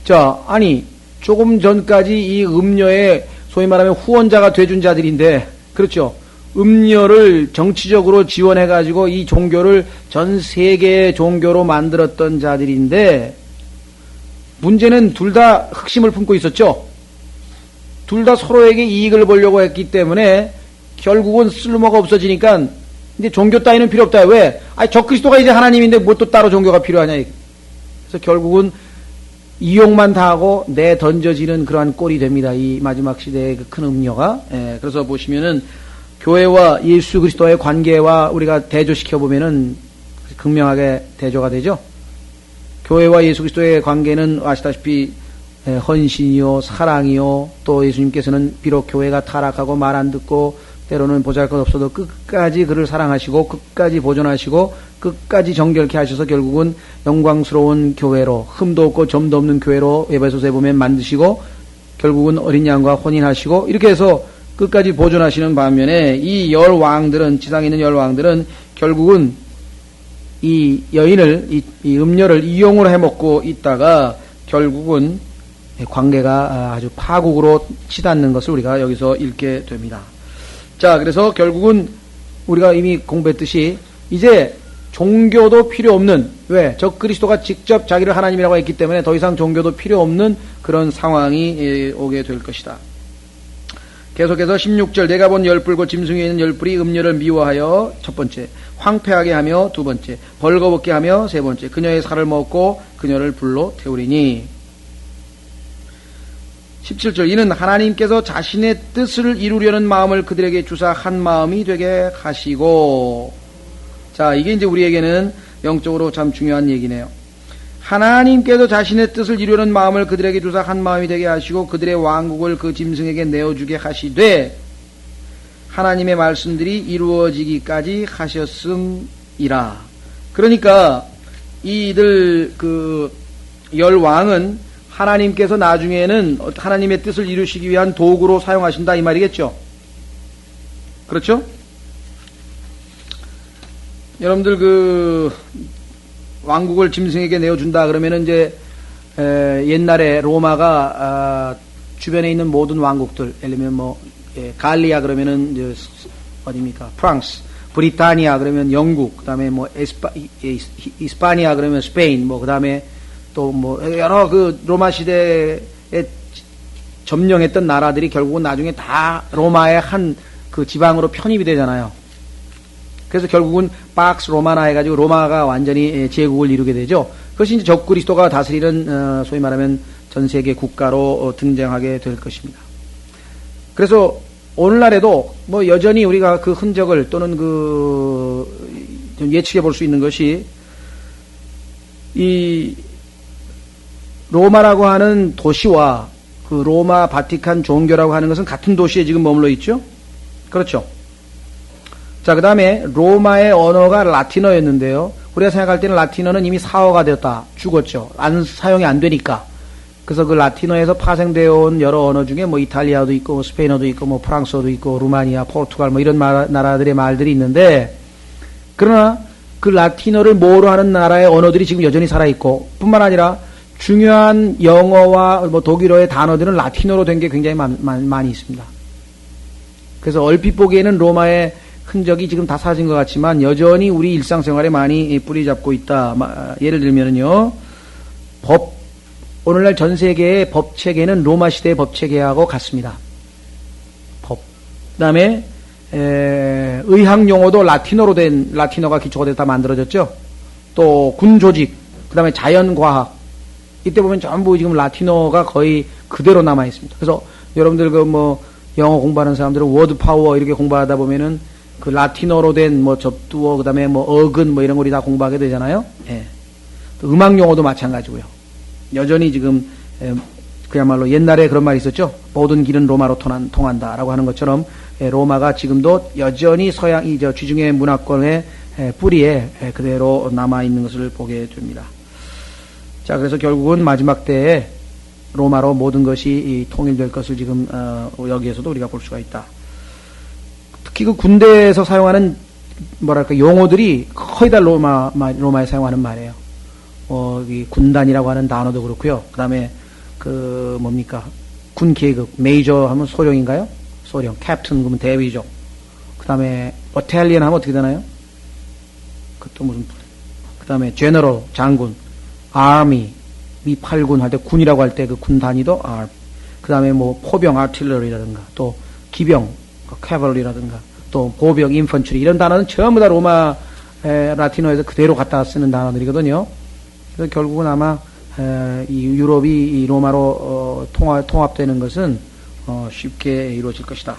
자, 아니 조금 전까지 이 음녀의 소위 말하면 후원자가 돼준 자들인데, 그렇죠? 음녀를 정치적으로 지원해가지고 이 종교를 전 세계의 종교로 만들었던 자들인데, 문제는 둘 다 흑심을 품고 있었죠? 둘 다 서로에게 이익을 보려고 했기 때문에 결국은 쓸모가 없어지니까 이제 종교 따위는 필요 없다. 왜? 적그리스도가 이제 하나님인데 뭐 또 따로 종교가 필요하냐. 그래서 결국은 이용만 다하고 내 던져지는 그러한 꼴이 됩니다. 이 마지막 시대의 그 큰 음녀가. 그래서 보시면은 교회와 예수 그리스도의 관계와 우리가 대조시켜 보면은 극명하게 대조가 되죠. 교회와 예수 그리스도의 관계는 아시다시피 헌신이요, 사랑이요, 또 예수님께서는 비록 교회가 타락하고 말 안 듣고 때로는 보잘것없어도 끝까지 그를 사랑하시고 끝까지 보존하시고 끝까지 정결케 하셔서 결국은 영광스러운 교회로, 흠도 없고 점도 없는 교회로 에베소서에 보면 만드시고 결국은 어린 양과 혼인하시고 이렇게 해서 끝까지 보존하시는 반면에 이 열 왕들은, 지상에 있는 열 왕들은 결국은 이 여인을, 이 음녀를 이용으로 해먹고 있다가 결국은 관계가 아주 파국으로 치닫는 것을 우리가 여기서 읽게 됩니다. 자, 그래서 결국은 우리가 이미 공부했듯이 이제 종교도 필요 없는, 왜? 적그리스도가 직접 자기를 하나님이라고 했기 때문에 더 이상 종교도 필요 없는 그런 상황이 오게 될 것이다. 계속해서 16절. 내가 본 열불 곧 짐승 위에 있는 열불이 음녀를 미워하여 첫 번째, 황폐하게 하며 두 번째, 벌거벗게 하며 세 번째, 그녀의 살을 먹고 그녀를 불로 태우리니. 17절. 이는 하나님께서 자신의 뜻을 이루려는 마음을 그들에게 주사 한 마음이 되게 하시고. 자, 이게 이제 우리에게는 영적으로 참 중요한 얘기네요. 하나님께서 자신의 뜻을 이루는 마음을 그들에게 주사 한 마음이 되게 하시고 그들의 왕국을 그 짐승에게 내어주게 하시되 하나님의 말씀들이 이루어지기까지 하셨음이라. 그러니까 이들 열 왕은 하나님께서 나중에는 하나님의 뜻을 이루시기 위한 도구로 사용하신다 이 말이겠죠. 그렇죠? 여러분들 왕국을 짐승에게 내어준다 그러면은 이제 옛날에 로마가 주변에 있는 모든 왕국들, 예를 들면 갈리아 그러면은 이제 어디입니까? 프랑스, 브리타니아 그러면 영국, 그다음에 이스파니아 그러면 스페인, 그다음에 또 여러 로마 시대에 점령했던 나라들이 결국은 나중에 다 로마의 한 지방으로 편입이 되잖아요. 그래서 결국은 박스 로마나 해가지고 로마가 완전히 제국을 이루게 되죠. 그것이 이제 적그리스도가 다스리는 소위 말하면 전 세계 국가로 등장하게 될 것입니다. 그래서 오늘날에도 여전히 우리가 그 흔적을 또는 좀 예측해 볼 수 있는 것이 이 로마라고 하는 도시와 로마 바티칸 종교라고 하는 것은 같은 도시에 지금 머물러 있죠. 그렇죠. 자, 그 다음에 로마의 언어가 라틴어였는데요. 우리가 생각할 때는 라틴어는 이미 사어가 되었다. 죽었죠. 사용이 안 되니까. 그래서 그 라틴어에서 파생되어 온 여러 언어 중에 이탈리아도 있고 스페인어도 있고 프랑스어도 있고 루마니아, 포르투갈 이런 나라들의 말들이 있는데, 그러나 그 라틴어를 모로 하는 나라의 언어들이 지금 여전히 살아있고 뿐만 아니라 중요한 영어와 독일어의 단어들은 라틴어로 된 게 굉장히 많이 있습니다. 그래서 얼핏 보기에는 로마의 흔적이 지금 다 사라진 것 같지만 여전히 우리 일상생활에 많이 뿌리 잡고 있다. 예를 들면은요, 오늘날 전 세계의 법 체계는 로마 시대의 법 체계하고 같습니다. 그 다음에 의학 용어도 라틴어가 기초가 돼서 다 만들어졌죠. 또 군 조직, 그 다음에 자연과학, 이때 보면 전부 지금 라틴어가 거의 그대로 남아 있습니다. 그래서 여러분들 영어 공부하는 사람들은 워드 파워 이렇게 공부하다 보면은 라틴어로 된 접두어, 그 다음에 어근 이런 거 우리 다 공부하게 되잖아요. 예. 또 음악 용어도 마찬가지고요. 여전히 지금 그야말로 옛날에 그런 말이 있었죠. 모든 길은 로마로 통한다라고 하는 것처럼 로마가 지금도 여전히 지중해 문화권의 뿌리에 그대로 남아 있는 것을 보게 됩니다. 자, 그래서 결국은 마지막 때에 로마로 모든 것이 통일될 것을 지금 여기에서도 우리가 볼 수가 있다. 특히 군대에서 사용하는 용어들이 거의 다 로마에 사용하는 말이에요. 이 군단이라고 하는 단어도 그렇고요. 그 다음에 군 계급, 메이저 하면 소령인가요? 소령, 캡틴 그러면 대위죠. 그 다음에 버탈리언 하면 어떻게 되나요? 그것도 그 다음에 제너럴, 장군, 아미, 미 8군 할 때 군이라고 할 때 그 군 단위도 그 다음에 포병, 아틸러리라든가 또 기병, 캐벌리라든가 또 보병, 인펀트리 이런 단어는 전부 다 로마 라틴어에서 그대로 갖다 쓰는 단어들이거든요. 그래서 결국은 아마 이 유럽이 이 로마로 통합되는 것은 쉽게 이루어질 것이다.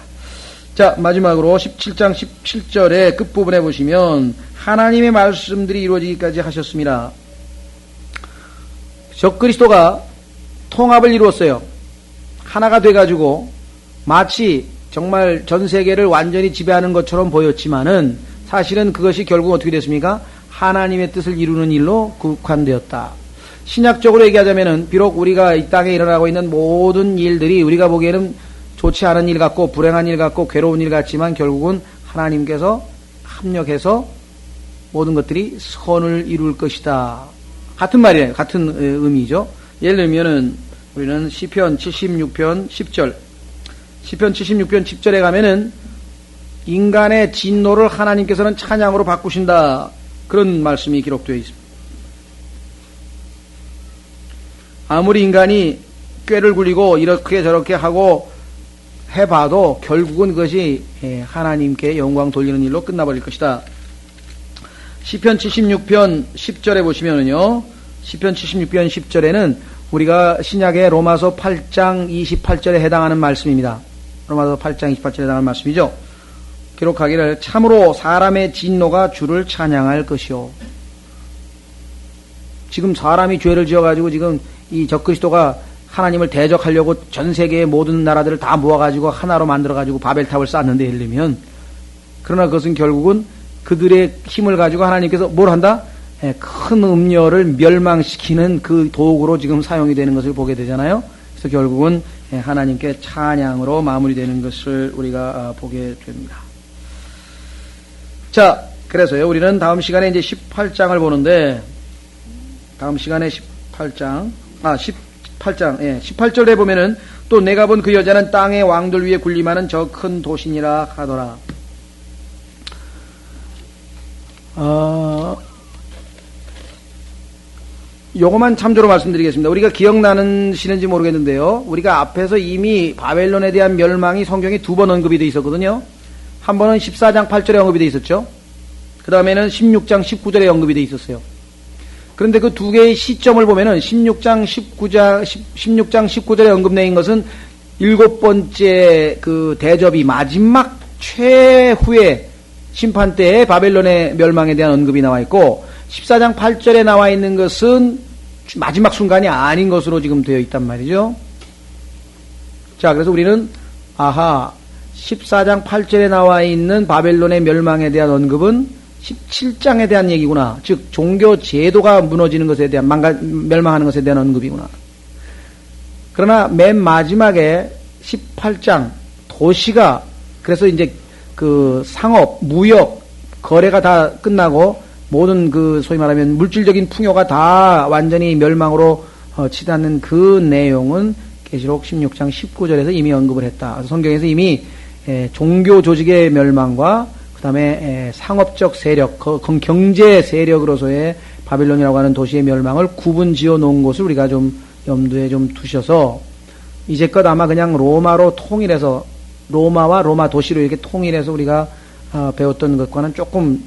자, 마지막으로 17장 17절의 끝부분에 보시면 하나님의 말씀들이 이루어지기까지 하셨습니다. 적그리스도가 통합을 이루었어요. 하나가 돼가지고 마치 정말 전 세계를 완전히 지배하는 것처럼 보였지만은 사실은 그것이 결국 어떻게 됐습니까? 하나님의 뜻을 이루는 일로 국한되었다. 신약적으로 얘기하자면은 비록 우리가 이 땅에 일어나고 있는 모든 일들이 우리가 보기에는 좋지 않은 일 같고 불행한 일 같고 괴로운 일 같지만 결국은 하나님께서 합력해서 모든 것들이 선을 이룰 것이다. 같은 말이에요. 같은 의미죠. 예를 들면은 우리는 시편 76편 10절, 시편 76편 10절에 가면은 인간의 진노를 하나님께서는 찬양으로 바꾸신다. 그런 말씀이 기록되어 있습니다. 아무리 인간이 꾀를 굴리고 이렇게 저렇게 하고 해봐도 결국은 그것이 하나님께 영광 돌리는 일로 끝나버릴 것이다. 시편 76편 10절에 보시면은요, 시편 76편 10절에는 우리가 신약의 로마서 8장 28절에 해당하는 말씀입니다. 로마서 8장 28절에 해당하는 말씀이죠. 기록하기를 참으로 사람의 진노가 주를 찬양할 것이요. 지금 사람이 죄를 지어가지고 지금 이 적그리스도가 하나님을 대적하려고 전 세계의 모든 나라들을 다 모아가지고 하나로 만들어가지고 바벨탑을 쌓는데 예르면, 그러나 그것은 결국은 그들의 힘을 가지고 하나님께서 뭘 한다? 큰 음녀를 멸망시키는 그 도구로 지금 사용이 되는 것을 보게 되잖아요. 그래서 결국은 하나님께 찬양으로 마무리되는 것을 우리가 보게 됩니다. 자, 그래서요, 우리는 다음 시간에 이제 18장을 보는데, 다음 시간에 18장, 18절에 보면은 또 내가 본 그 여자는 땅의 왕들 위에 군림하는 저 큰 도신이라 하더라. 요거만 참조로 말씀드리겠습니다. 우리가 기억나시는지 모르겠는데요. 우리가 앞에서 이미 바벨론에 대한 멸망이 성경에 두 번 언급이 되어 있었거든요. 한 번은 14장 8절에 언급이 되어 있었죠. 그 다음에는 16장 19절에 언급이 되어 있었어요. 그런데 그 두 개의 시점을 보면은 16장 19절에 언급된 것은 일곱 번째 그 대접이 마지막 최후의 심판 때에 바벨론의 멸망에 대한 언급이 나와 있고, 14장 8절에 나와 있는 것은 마지막 순간이 아닌 것으로 지금 되어 있단 말이죠. 자, 그래서 우리는 14장 8절에 나와 있는 바벨론의 멸망에 대한 언급은 17장에 대한 얘기구나. 즉 종교 제도가 무너지는 것에 대한 멸망하는 것에 대한 언급이구나. 그러나 맨 마지막에 18장 도시가, 그래서 이제 그 상업, 무역, 거래가 다 끝나고 모든 그 소위 말하면 물질적인 풍요가 다 완전히 멸망으로 치닫는 그 내용은 계시록 16장 19절에서 이미 언급을 했다. 성경에서 이미 종교 조직의 멸망과 그 다음에 상업적 세력, 경제 세력으로서의 바빌론이라고 하는 도시의 멸망을 구분 지어 놓은 것을 우리가 좀 염두에 좀 두셔서, 이제껏 아마 그냥 로마로 통일해서, 로마와 로마 도시로 이렇게 통일해서 우리가 배웠던 것과는 조금,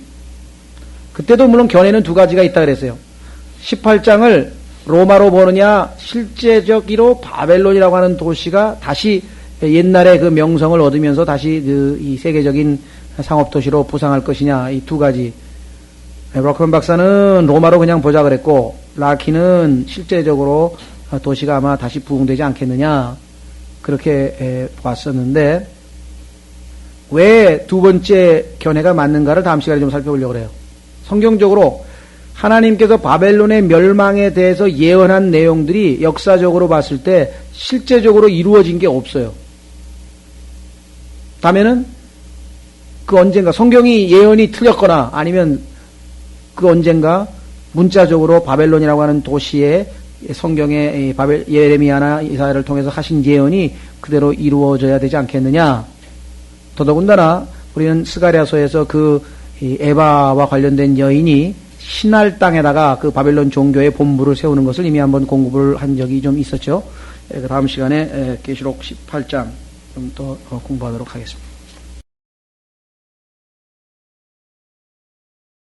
그때도 물론 견해는 두 가지가 있다 그랬어요. 18장을 로마로 보느냐, 실제적으로 바벨론이라고 하는 도시가 다시 옛날의 그 명성을 얻으면서 다시 이 세계적인 상업도시로 부상할 것이냐, 이 두 가지. 로크먼 박사는 로마로 그냥 보자 그랬고, 라키는 실제적으로 도시가 아마 다시 부흥되지 않겠느냐, 그렇게 봤었는데, 왜 두 번째 견해가 맞는가를 다음 시간에 좀 살펴보려고 그래요. 성경적으로 하나님께서 바벨론의 멸망에 대해서 예언한 내용들이 역사적으로 봤을 때 실제적으로 이루어진 게 없어요. 다음에는 그 언젠가 성경이 예언이 틀렸거나 아니면 그 언젠가 문자적으로 바벨론이라고 하는 도시에 성경의 예레미야나 이사야를 통해서 하신 예언이 그대로 이루어져야 되지 않겠느냐. 더더군다나 우리는 스가랴서에서 그 에바와 관련된 여인이 신할 땅에다가 그 바벨론 종교의 본부를 세우는 것을 이미 한번 공부를 한 적이 좀 있었죠. 다음 시간에 계시록 18장 좀 더 공부하도록 하겠습니다.